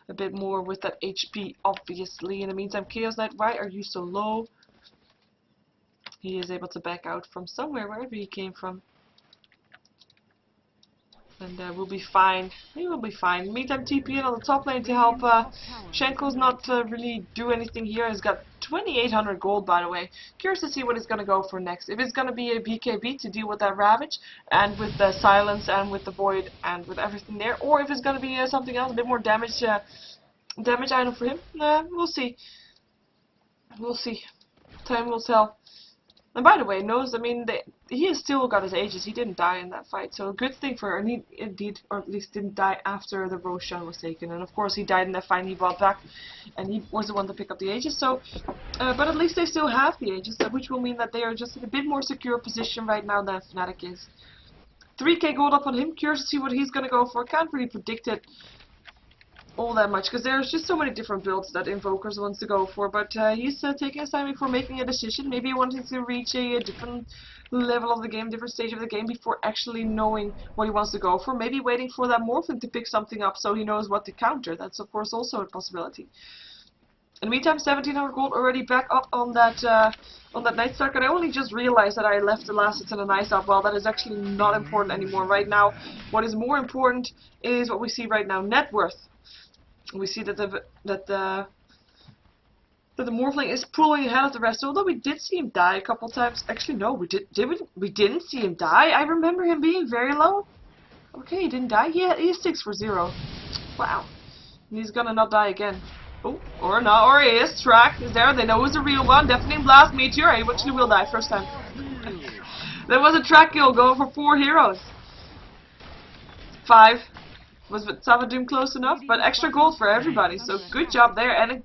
a bit more with that HP, obviously. In the meantime, Chaos Knight, why are you so low? He is able to back out from somewhere, wherever he came from. And we'll be fine. He will be fine. Meantime, TP in on the top lane to help. Shenko's not really do anything here. He's got 2800 gold, by the way. Curious to see what he's going to go for next. If it's going to be a BKB to deal with that Ravage, and with the Silence, and with the Void, and with everything there. Or if it's going to be something else, a bit more damage item for him. We'll see. We'll see. Time will tell. And by the way, knows, I mean, he has still got his ages. He didn't die in that fight, so a good thing for her. And he indeed, or at least didn't die after the Roshan was taken. And of course, he died in that fight. And he brought back, and he was the one to pick up the ages. So, but at least they still have the ages, which will mean that they are just in a bit more secure position right now than Fnatic is. 3k gold up on him. Curious to see what he's gonna go for. Can't really predict it all that much, because there's just so many different builds that Invokers wants to go for, but he's taking his time before making a decision. Maybe he wanted to reach a different level of the game, different stage of the game before actually knowing what he wants to go for. Maybe waiting for that Morphin to pick something up so he knows what to counter. That's of course also a possibility. In the meantime, 1700 gold already back up on that Night Stalker, and I only just realized that I left the last hits and an ice up. Well, that is actually not important anymore right now. What is more important is what we see right now, net worth. We see that the Morphling is pulling ahead of the rest, although we did see him die a couple times. Actually, no, we didn't see him die. I remember him being very low. Okay, he didn't die. Yeah, he is 6 for 0. Wow. He's gonna not die again. Oh, or not, or he is. Track is there. They know he's a real one. Deafening Blast, Meteor. He actually will die first time. There was a track kill going for 4 heroes. 5. Was Savadoom close enough? But extra gold for everybody, so good job there, and an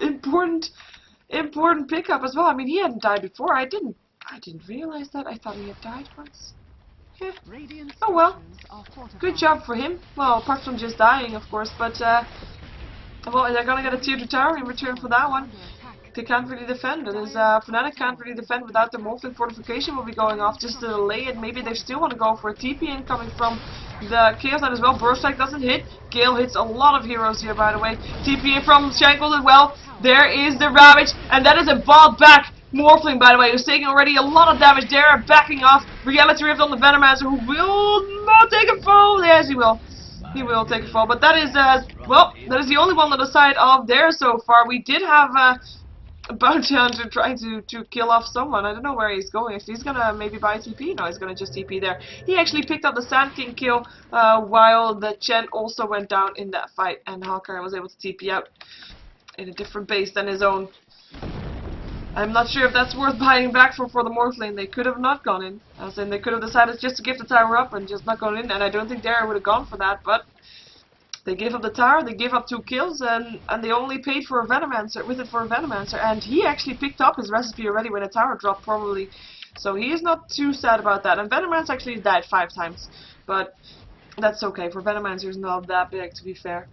important pickup as well. I mean, he hadn't died before. I didn't realize that. I thought he had died once. Yeah. Oh well. Good job for him. Well, apart from just dying, of course, but well, they're gonna get a tier 2 tower in return for that one. They can't really defend. It is Fnatic can't really defend without the Morphling fortification will be going off just to delay it. Maybe they still want to go for a TP incoming from the Chaos Knight as well. Burst Strike doesn't hit. Gale hits a lot of heroes here, by the way. TP in from Shankles as well. There is the Ravage, and that is a ball back Morphling, by the way, who's taking already a lot of damage there, backing off. Reality Rift on the Venomancer, who will not take a fall. Yes, he will. He will take a fall, but that is well, that is the only one on the side of there so far. We did have a bounty hunter trying to kill off someone. I don't know where he's going. If he's gonna maybe buy TP, no, he's gonna just TP there. He actually picked up the Sand King kill while the Chen also went down in that fight, and Hawkeye was able to TP out in a different base than his own. I'm not sure if that's worth buying back for the Morphling. They could have not gone in. As in, they could have decided just to give the tower up and just not gone in, and I don't think Dara would have gone for that, but they gave up the tower, they gave up 2 kills, and they only paid for a Venomancer, and he actually picked up his recipe already when the tower dropped, probably. So he is not too sad about that, and Venomancer actually died 5 times, but that's okay, for Venomancer is not that big, to be fair.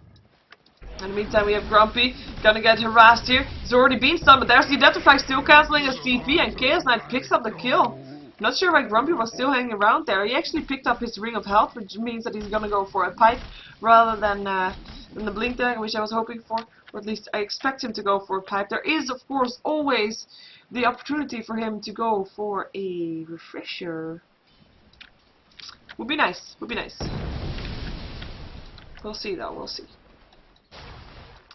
In the meantime, we have Grumpy, gonna get harassed here. He's already been stunned, but there's the Identify still cancelling his TP, and Chaos Knight picks up the kill. Not sure why Grumpy was still hanging around there. He actually picked up his Ring of Health, which means that he's gonna go for a pipe rather than the Blink Dagger, which I was hoping for. Or at least I expect him to go for a pipe. There is, of course, always the opportunity for him to go for a Refresher. Would be nice. Would be nice. We'll see, though. We'll see.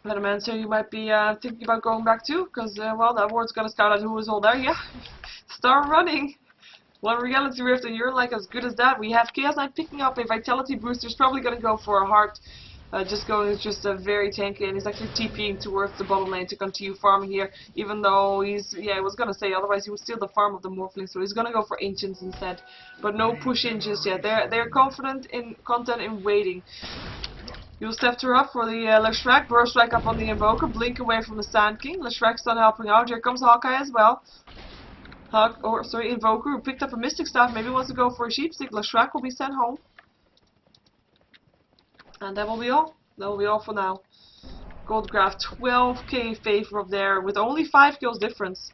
Venomancer, you might be thinking about going back too, because, well, that ward's gonna scout out who is all there. Yeah, start running. One Reality Rift and you're like as good as that. We have Chaos Knight picking up a Vitality booster. He's probably gonna go for a heart. Just a very tanky, and he's actually TPing towards the bottom lane to continue farming here, even though he's, yeah, I was gonna say, otherwise he would steal the farm of the Morphling, so he's gonna go for Ancients instead. But no push-in just yet. They're confident in content in waiting. You'll step her up for the Leshrac, Burst Strike up on the Invoker, Blink away from the Sand King. Leshrac's done helping out. Here comes Hawkeye as well. Invoker, who picked up a Mystic Staff, maybe wants to go for a Sheepstick. Leshrac will be sent home. And that will be all. That will be all for now. Goldgraph, 12k in favor of there, with only 5 kills difference.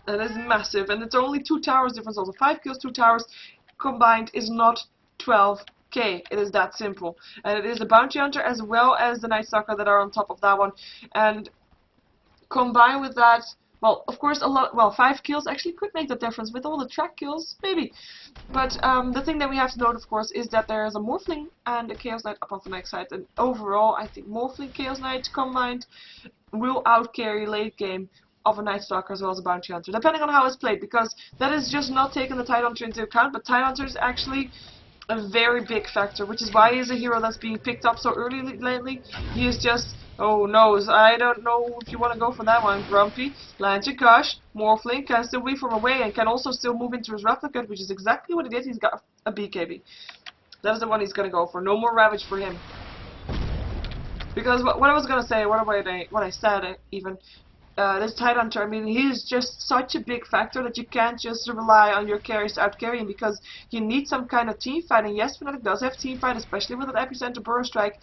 That is massive, and it's only 2 towers difference also. 5 kills, 2 towers combined is not 12k. It is that simple. And it is the Bounty Hunter as well as the Night Stalker that are on top of that one. And combined with that, well, of course, 5 kills actually could make the difference with all the track kills, maybe. But the thing that we have to note, of course, is that there is a Morphling and a Chaos Knight up on the next side. And overall, I think Morphling, Chaos Knight combined will outcarry late game of a Night Stalker as well as a Bounty Hunter, depending on how it's played, because that is just not taking the Tide Hunter into account. But Tide Hunter is actually a very big factor, which is why he is a hero that's being picked up so early lately. He is just Oh no, I don't know if you want to go for that one. Grumpy, lands a Gush, Morphling can still weave from away and can also still move into his replicant, which is exactly what he did. He's got a BKB. That's the one he's gonna go for. No more Ravage for him. Because what I was gonna say, what I said even, this Tidehunter, I mean, he's just such a big factor that you can't just rely on your carries to out-carry him, because you need some kind of team fight, and yes, Fnatic does have team fight, especially with an Epicenter Burst Strike.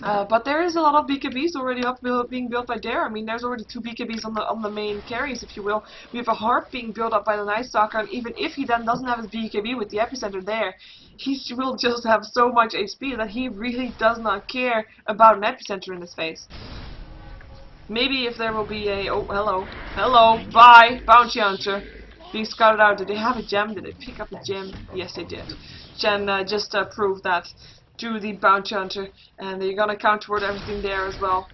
But there is a lot of BKBs already being built by Dare. I mean, there's already 2 BKBs on the main carries, if you will. We have a Harp being built up by the Night Stalker, and even if he then doesn't have his BKB with the Epicenter there, he will just have so much HP that he really does not care about an Epicenter in his face. Maybe if there will be a... Oh, hello, bye, Bounty Hunter. Being scouted out. Did they have a gem? Did they pick up a gem? Yes, they did. Jen just proved that to the Bounty Hunter, and they're gonna counterward everything there as well.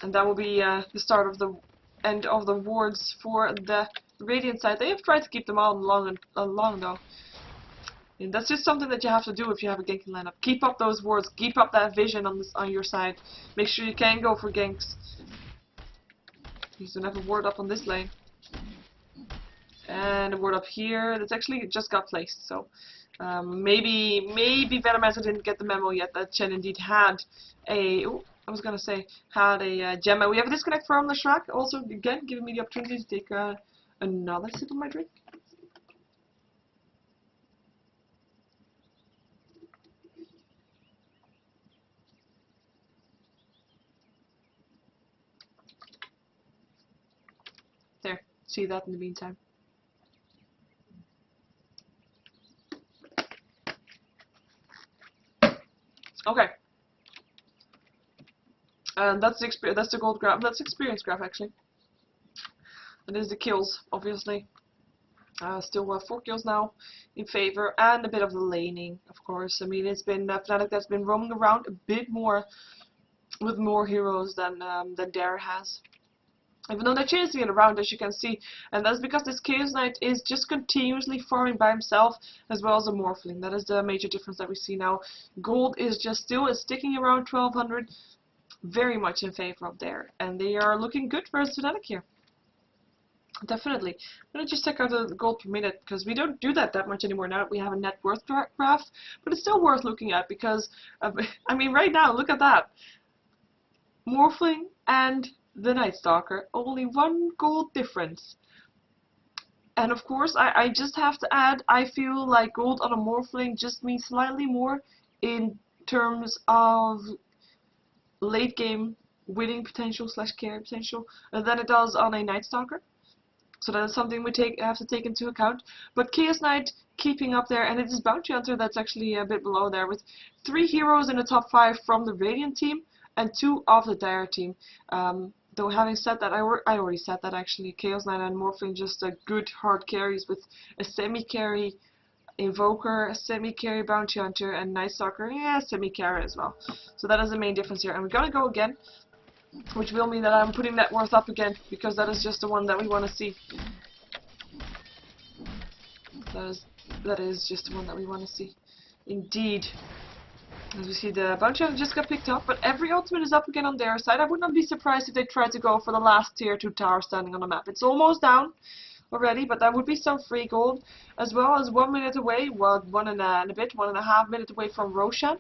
And that will be the start of the end of the wards for the Radiant side. They have tried to keep them all long though. And that's just something that you have to do if you have a ganking lineup. Keep up those wards, keep up that vision on your side. Make sure you can go for ganks. Please don't have a ward up on this lane. And a ward up here. That's actually just got placed, so maybe Venomancer didn't get the memo yet that Chen indeed had a had a gem. We have a disconnect from the Shrek, also again giving me the opportunity to take another sip of my drink. There, see that in the meantime. Okay. And that's the gold graph. That's experience graph actually. And there's the kills, obviously. Still 4 kills now in favor, and a bit of the laning, of course. I mean, it's been Fnatic that's been roaming around a bit more with more heroes than Dare has. Even though they're chasing it around, as you can see, and that's because this Chaos Knight is just continuously farming by himself, as well as a Morphling. That is the major difference that we see now. Gold is just still sticking around 1200, very much in favor of Dare, and they are looking good for Fnatic here. Definitely. I'm going to just check out the gold per minute, because we don't do that much anymore now that we have a net worth graph, but it's still worth looking at, because, I mean, right now, look at that. Morphling and the Night Stalker, only 1 gold difference. And of course, I just have to add, I feel like gold on a Morphling just means slightly more in terms of late game winning potential / carry potential than it does on a Night Stalker. So that is something we have to take into account. But Chaos Knight keeping up there, and it is Bounty Hunter that's actually a bit below there, with 3 heroes in the top 5 from the Radiant team and 2 of the Dire team. Though having said that, I already said that actually, Chaos Knight and Morphling just good hard carries with a semi-carry Invoker, a semi-carry Bounty Hunter, and Night Stalker, yeah, semi-carry as well. So that is the main difference here. And we're gonna go again, which will mean that I'm putting net worth up again, because that is just the one that we want to see. That is just the one that we want to see. Indeed. As we see, the Bounty Hunter just got picked up, but every ultimate is up again on their side. I would not be surprised if they tried to go for the last tier 2 tower standing on the map. It's almost down already, but that would be some free gold, as well as 1 minute away, well, 1.5 minutes away from Roshan.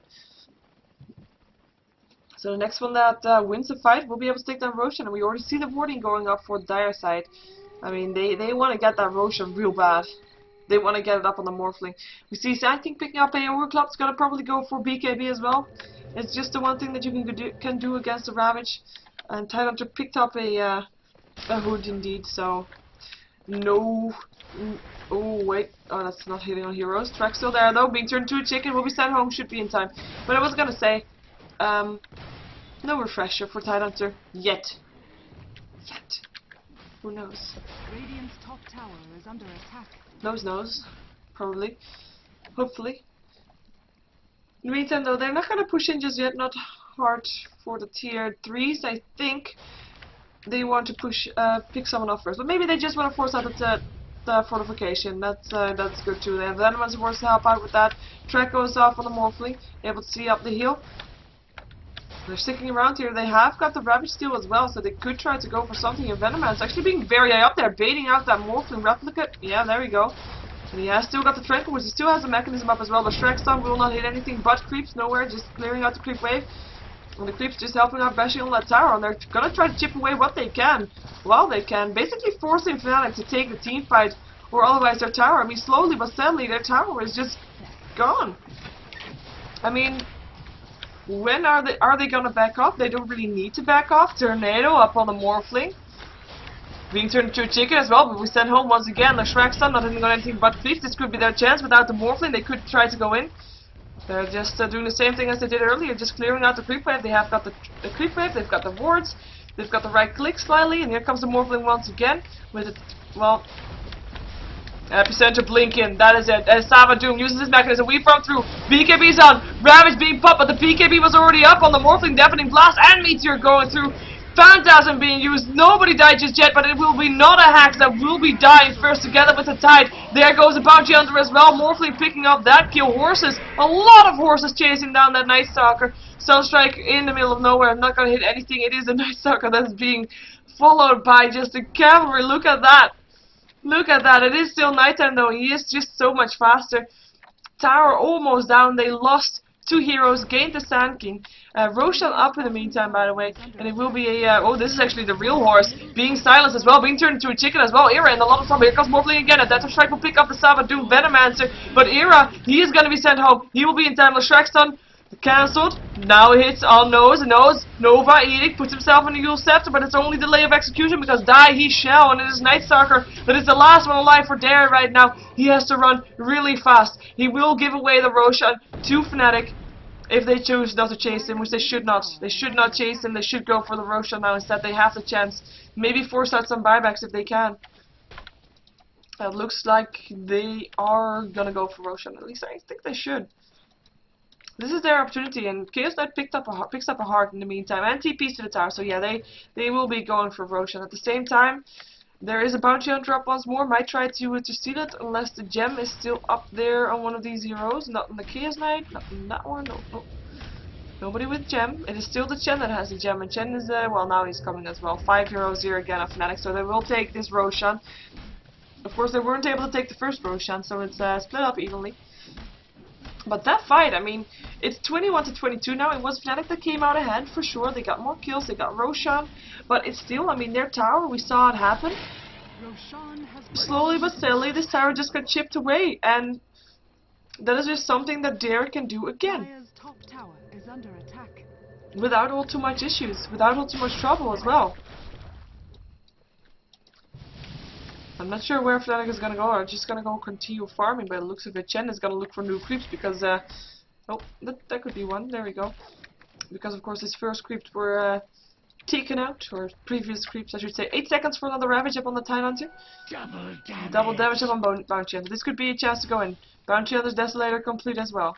So the next one that wins the fight will be able to take down Roshan, and we already see the warding going up for the Dire side. I mean, they want to get that Roshan real bad. They want to get it up on the Morphling. We see Sand King picking up a Overclock. It's going to probably go for BKB as well. It's just the one thing that you can do against the Ravage. And Tidehunter picked up a Hood indeed, so no. Oh wait, oh that's not hitting on heroes. Track's still there though, being turned into a chicken. Will be sent home, should be in time. But I was going to say, no refresher for Tidehunter yet. Who knows? Radiant's top tower is under attack. Knows. Probably. Hopefully. In the meantime though, they're not going to push in just yet, not hard for the tier 3s. I think they want to push, pick someone off first. But maybe they just want to force out the fortification. That's good too. They have Venomancer to help out with that. Trek goes off on the Morphling, able to see up the hill. They're sticking around here. They have got the Ravage Steel as well, so they could try to go for something. And Venoman's actually being very high up there, baiting out that Morphling Replicate. Yeah, there we go. And he has still got the Tranquil, which he still has the mechanism up as well. The Shrek Stun will not hit anything but creeps, nowhere, just clearing out the creep wave. And the creeps just helping out bashing on that tower, and they're gonna try to chip away what they can. Well, they can, basically forcing Fnatic to take the team fight, or otherwise their tower. I mean, slowly but steadily, their tower is just gone. I mean, when are they gonna back off? They don't really need to back off. Tornado up on the Morphling, being turned into a chicken as well, but we send home once again. The Shrek Stun not hitting on anything but creeps. This could be their chance. Without the Morphling, they could try to go in. They're just doing the same thing as they did earlier, just clearing out the creep wave. They have got the creep wave, they've got the wards, they've got the right click slightly, and here comes the Morphling once again with it. Well, epicenter blinking, that is it. As Savadoom uses his mechanism, we run through. BKB's on, Ravage being popped, but the BKB was already up on the Morphling, Deafening Blast, and Meteor going through. Phantasm being used, nobody died just yet, but it will be not a hack that will be dying first together with the tide. There goes a Bounty Hunter as well, Morphling picking up that kill. Horses, a lot of horses chasing down that Night Stalker. Sunstrike in the middle of nowhere, I'm not going to hit anything. It is a Night Stalker that's being followed by just a cavalry. Look at that. Look at that. It is still nighttime though, he is just so much faster. Tower almost down, they lost 2 heroes, gained the Sand King. Roshan up in the meantime, by the way, and it will be a, oh, this is actually the real horse, being silenced as well, being turned into a chicken as well. Era in a lot of trouble. Here comes Morphling again, and Death Strike will pick up the Savadoom Venomancer, but Era, he is going to be sent home. He will be in time. The Shrek Stun cancelled. Now it hits on Nose. Nova Edict puts himself in the Yule Scepter, but it's only delay of execution because die he shall, and it is Night Stalker that is the last one alive for Dare right now. He has to run really fast. He will give away the Roshan to Fnatic if they choose not to chase him, which they should not. They should not chase him. They should go for the Roshan now instead. They have the chance. Maybe force out some buybacks if they can. It looks like they are gonna go for Roshan. At least I think they should. This is their opportunity, and Chaos Knight picks up a heart in the meantime, and TPs to the tower. So yeah, they will be going for Roshan. At the same time, there is a Bounty Hunter up once more. Might try to steal it, unless the gem is still up there on one of these heroes. Not on the Chaos Knight, not on that one. No, no. Nobody with gem. It is still the Chen that has the gem, and Chen is well, now he's coming as well. 5 heroes here again of Fnatic, so they will take this Roshan. Of course, they weren't able to take the first Roshan, so it's split up evenly. But that fight, I mean, it's 21 to 22 now. It was Fnatic that came out ahead for sure. They got more kills, they got Roshan, but it's still, I mean, their tower, we saw it happen. Slowly but steadily, this tower just got chipped away, and that is just something that Dare can do again. Top tower is under attack. Without all too much issues, without all too much trouble as well. I'm not sure where Fnatic is gonna go. They're just gonna go continue farming by the looks of it. Chen is gonna look for new creeps because oh, that could be one. There we go. Because of course his first creeps were taken out, or previous creeps I should say. 8 seconds for another Ravage up on the Tide Hunter. Double damage up on Bounty Hunter. This could be a chance to go in. Bounty Hunter's Desolator complete as well.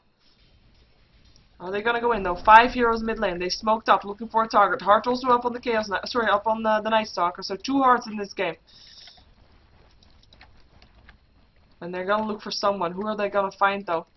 Are they gonna go in though? 5 heroes mid lane. They smoked up, looking for a target. Heart also up on the Chaos Knight. Sorry, up on the Night Stalker. So 2 hearts in this game. And they're gonna look for someone. Who are they gonna find though?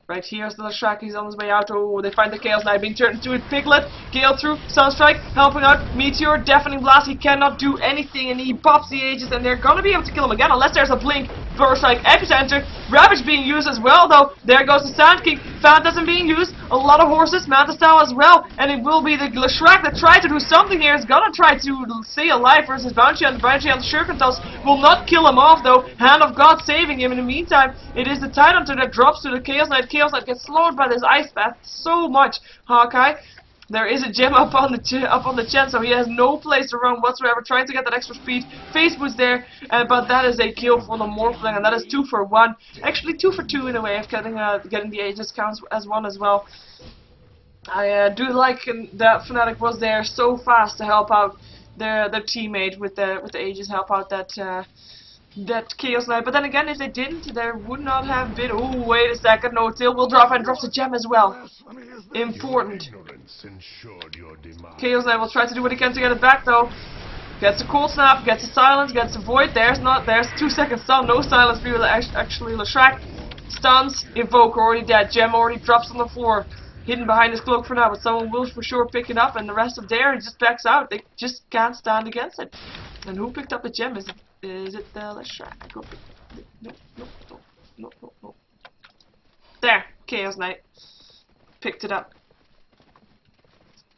Right here's the Shrek, he's on his way out. Oh, they find the Chaos Knight being turned into a Piglet. Gale through, Sunstrike, helping out. Meteor, Deafening Blast, he cannot do anything, and he pops the Aegis, and they're gonna be able to kill him again, unless there's a blink. Burst Strike, Epicenter, Ravage being used as well though. There goes the Sand King, Phantasm being used, a lot of horses, Manta Style as well, and it will be the Shrek that tried to do something here. Is gonna try to stay alive versus Bounty Hunter. Bounty Hunter Shurkentos will not kill him off though. Hand of God saving him. In the meantime, it is the Tide Hunter that drops to the Chaos Knight. Chaos Knight gets slowed by this Ice Path so much. Hawkeye. There is a gem up on the Chen, so he has no place to run whatsoever, trying to get that extra speed. Face boost there, but that is a kill for the Morphling, and that is 2 for 1. Actually 2 for 2 in a way of getting the Aegis counts as 1 as well. I do like that Fnatic was there so fast to help out their teammate with the Aegis, help out that Chaos Knight. But then again, if they didn't, there would not have been. Oh, wait a second, no, Tail will drop and drops a gem as well. Important. Chaos Knight will try to do what he can to get it back though. Gets a cold snap, gets a silence, gets a void. There's 2 seconds stun, no silence. Actually, Leshrac stuns, Invoker already dead, gem already drops on the floor. hidden behind his cloak for now, but someone will for sure pick it up, and the rest of there just backs out. They just can't stand against it. And who picked up the gem? Is it the Leshrac? No. There, Chaos Knight picked it up.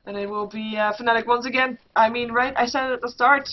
And it will be Fnatic once again. I mean, right, I said it at the start,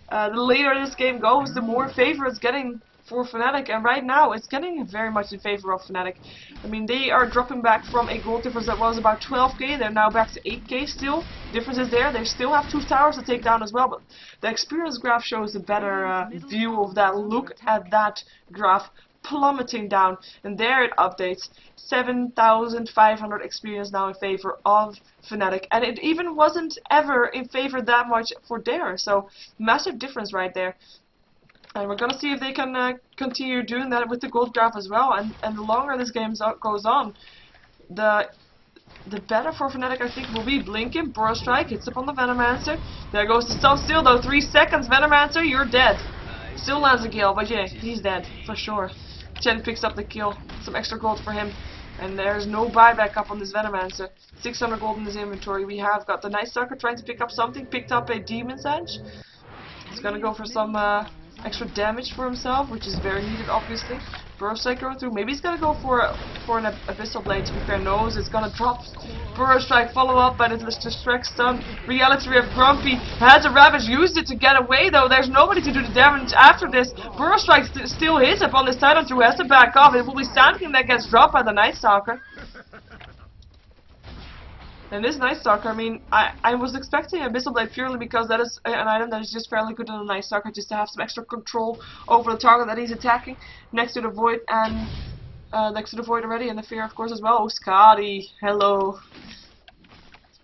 the later this game goes, the more favor it's getting for Fnatic, and right now it's getting very much in favor of Fnatic. I mean, they are dropping back from a gold difference that was about 12k, they're now back to 8k still. Difference is there, they still have 2 towers to take down as well, but the experience graph shows a better view of that. Look at that graph plummeting down, and there it updates. 7,500 experience now in favor of Fnatic, and it even wasn't ever in favor that much for Dare, so massive difference right there. And we're gonna see if they can continue doing that with the gold graph as well, and the longer this game goes on, the better for Fnatic I think will be. Blinking, Burrow Strike, hits up on the Venomancer. There goes the stun steal though, 3 seconds, Venomancer, you're dead. Still lands a kill, but yeah, he's dead, for sure. Chen picks up the kill, some extra gold for him, and there's no buyback up on this Venomancer. 600 gold in his inventory. We have got the Night Stalker trying to pick up something, picked up a Demon's Edge. He's gonna go for some extra damage for himself, which is very needed obviously. Burrow Strike going through, maybe he's gonna go for an Abyssal Blade, to be fair. Knows it's gonna drop. Burrow Strike follow up by the Distract Stun. Reality of Grumpy has a Ravage, used it to get away though. There's nobody to do the damage after this. Burrow Strike still hits upon this Titan through, has to back off. It will be Sand King that gets dropped by the Night Stalker. And this Night Stalker, I mean, I was expecting Abyssal Blade purely because that is an item that is just fairly good on the Night Stalker, just to have some extra control over the target that he's attacking, next to the Void, and next to the Void already, and the Fear of course as well. Oh, Scotty, hello.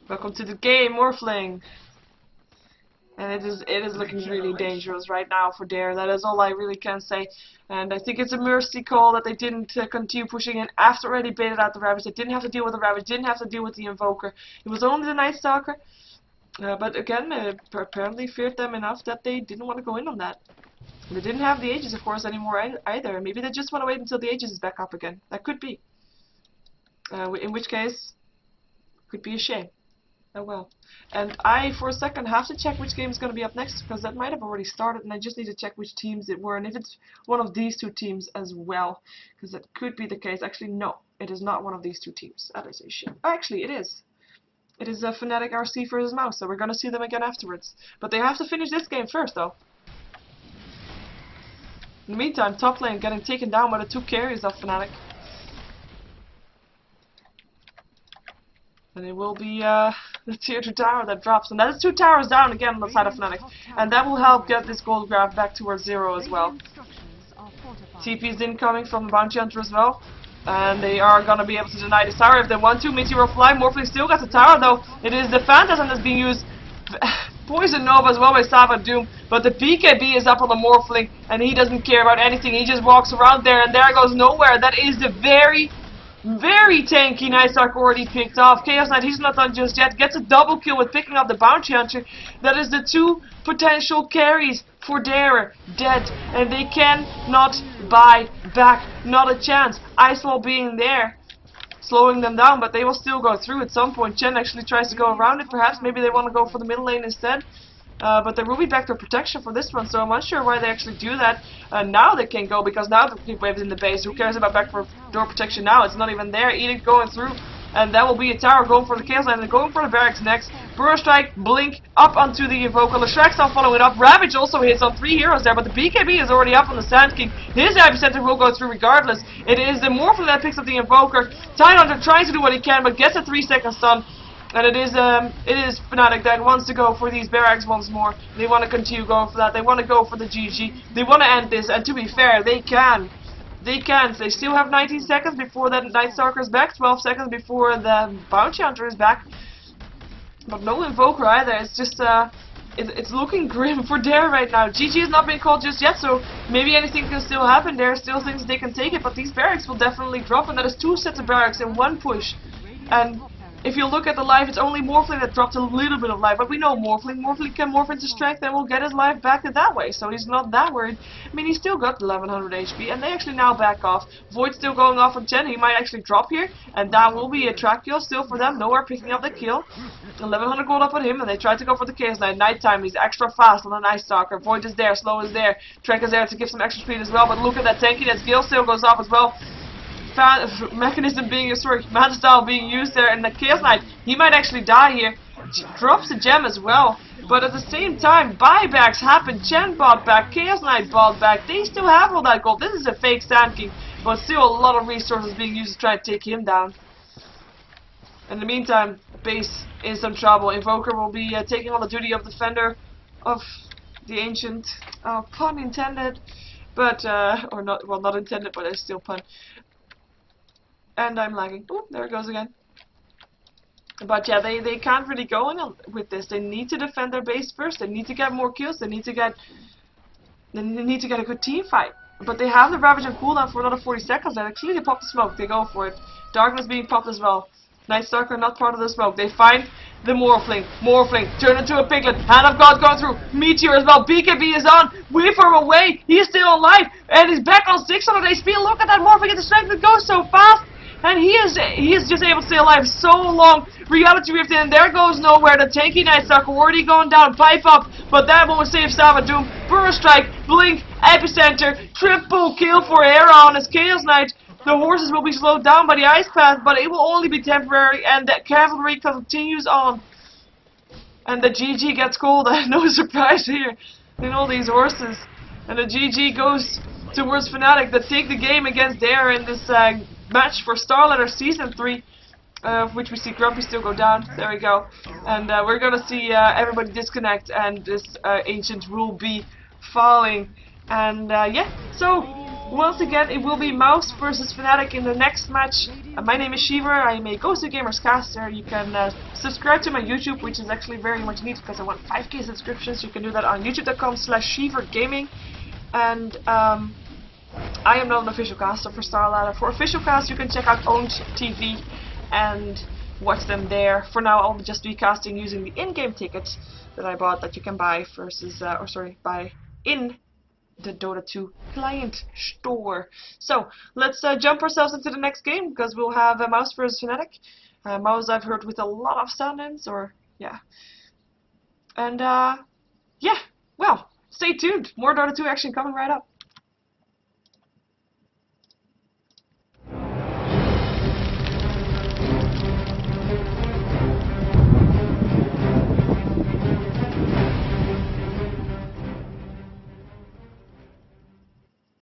Welcome to the game, Morphling. And it is looking really dangerous right now for Dare. That is all I really can say. And I think it's a mercy call that they didn't continue pushing in after already baited out the Ravage. They didn't have to deal with the Ravage, didn't have to deal with the Invoker. It was only the Night Stalker. But again, apparently feared them enough that they didn't want to go in on that. They didn't have the Aegis, of course, anymore either. Maybe they just want to wait until the Aegis is back up again. That could be. In which case, could be a shame. Oh well. And I, for a second, have to check which game is going to be up next, because that might have already started, and I just need to check which teams it were, and if it's one of these 2 teams as well, because that could be the case. Actually, no, it is not one of these 2 teams. That is a shame. Actually, it is. It is FnaticRC versus Mouse, so we're going to see them again afterwards. But they have to finish this game first, though. In the meantime, top lane getting taken down by the 2 carries of Fnatic. And it will be the tier 2 tower that drops. And that is 2 towers down again on the side of Fnatic. And that will help get this gold graph back towards 0 as well. TP is incoming from the Bounty Hunter as well. And they are going to be able to deny this tower if they want to. Meteor Fly, Morphling still got the tower though. It is the Phantasm that's being used. Poison Nova as well by Sava Doom. But the BKB is up on the Morphling. And he doesn't care about anything. He just walks around there and there goes nowhere. That is the very tanky Night Stalker already picked off. Chaos Knight, he's not done just yet. Gets a double kill with picking up the Bounty Hunter. That is the 2 potential carries for Dare. Dead. And they cannot buy back. Not a chance. Ice Wall being there, slowing them down, but they will still go through at some point. Chen actually tries to go around it, perhaps. Maybe they want to go for the middle lane instead. But there will be backdoor protection for this one, so I'm unsure why they actually do that. Now they can go, because now the creep wave is in the base. Who cares about backdoor protection now? It's not even there. Edict going through, and that will be a tower going for the Chaos Knight and going for the barracks next. Burrow Strike, Blink, up onto the Invoker. Leshrac now following it up. Ravage also hits on 3 heroes there, but the BKB is already up on the Sand King. His epicenter will go through regardless. It is the Morphling that picks up the Invoker. Titan Hunter tries to do what he can, but gets a 3-second stun. And it is Fnatic that wants to go for these barracks once more. They want to continue going for that. They want to go for the GG. They want to end this, and to be fair, they can. They can. They still have 19 seconds before that Night Stalker is back, 12 seconds before the Bounty Hunter is back. But no Invoker either. It's just, it's looking grim for Dare right now. GG has not been called just yet, so maybe anything can still happen. There are still things they can take it, but these barracks will definitely drop, and that is 2 sets of barracks in 1 push. And if you look at the life, it's only Morphling that dropped a little bit of life, but we know Morphling can morph into strength and will get his life back that way, so he's not that worried. I mean, he's still got 1100 HP, and they actually now back off. Void's still going off on 10, he might actually drop here, and that will be a track kill still for them. Nowhere picking up the kill. 1100 gold up on him, and they try to go for the Chaos Knight. Nighttime, he's extra fast on an Ice Stalker. Void is there, Slow is there, Trek is there to give some extra speed as well, but look at that tankiness. Gale still goes off as well. Mechanism being Mad Style being used there, and the Chaos Knight, he might actually die here. Drops a gem as well, but at the same time, buybacks happen. Chen bought back, Chaos Knight bought back. They still have all that gold. This is a fake Sand King, but still a lot of resources being used to try to take him down. In the meantime, base in some trouble. Invoker will be taking on the duty of defender of the ancient. Pun intended, but or not. Well, not intended, but it's still pun. And I'm lagging. Oh, there it goes again. But yeah, they can't really go in with this. They need to defend their base first. They need to get more kills. They need to get a good team fight. But they have the Ravage on cooldown for another 40 seconds. And actually, they pop the smoke. They go for it. Darkness being popped as well. Night Stalker not part of the smoke. They find the Morphling. Morphling turn into a Piglet. Hand of God going through. Meteor as well. BKB is on. Whip him away. He's still alive. And he's back on 600 HP. Look at that Morphling. It's the strength that goes so fast. And he is just able to stay alive so long. Reality Rift in, there goes nowhere. The tanky Night Stalker already going down, pipe up, but that one will save Savadoom. Burst Strike, Blink, Epicenter, triple kill for Hera on his Chaos Knight. The horses will be slowed down by the Ice Path, but it will only be temporary, and the cavalry continues on. And the GG gets called, no surprise here in all these horses. And the GG goes towards Fnatic that take the game against Dare in this match for StarLadder Season 3, which we see Grumpy still go down. There we go. And we're gonna see everybody disconnect, and this ancient will be falling. And yeah, so once again, it will be Mouse versus Fnatic in the next match. My name is Sheever. I am a Ghost of Gamers caster. You can subscribe to my YouTube, which is actually very much needed because I want 5k subscriptions. You can do that on youtube.com/SheeverGaming. And I am not an official caster for StarLadder. For official cast, you can check out Owned TV and watch them there. For now, I'll just be casting using the in-game tickets that I bought that you can buy versus, buy in the Dota 2 client store. So let's jump ourselves into the next game because we'll have Mouse versus Fnatic. Mouse I've heard with a lot of stand-ins, or yeah. And yeah, well, stay tuned. More Dota 2 action coming right up.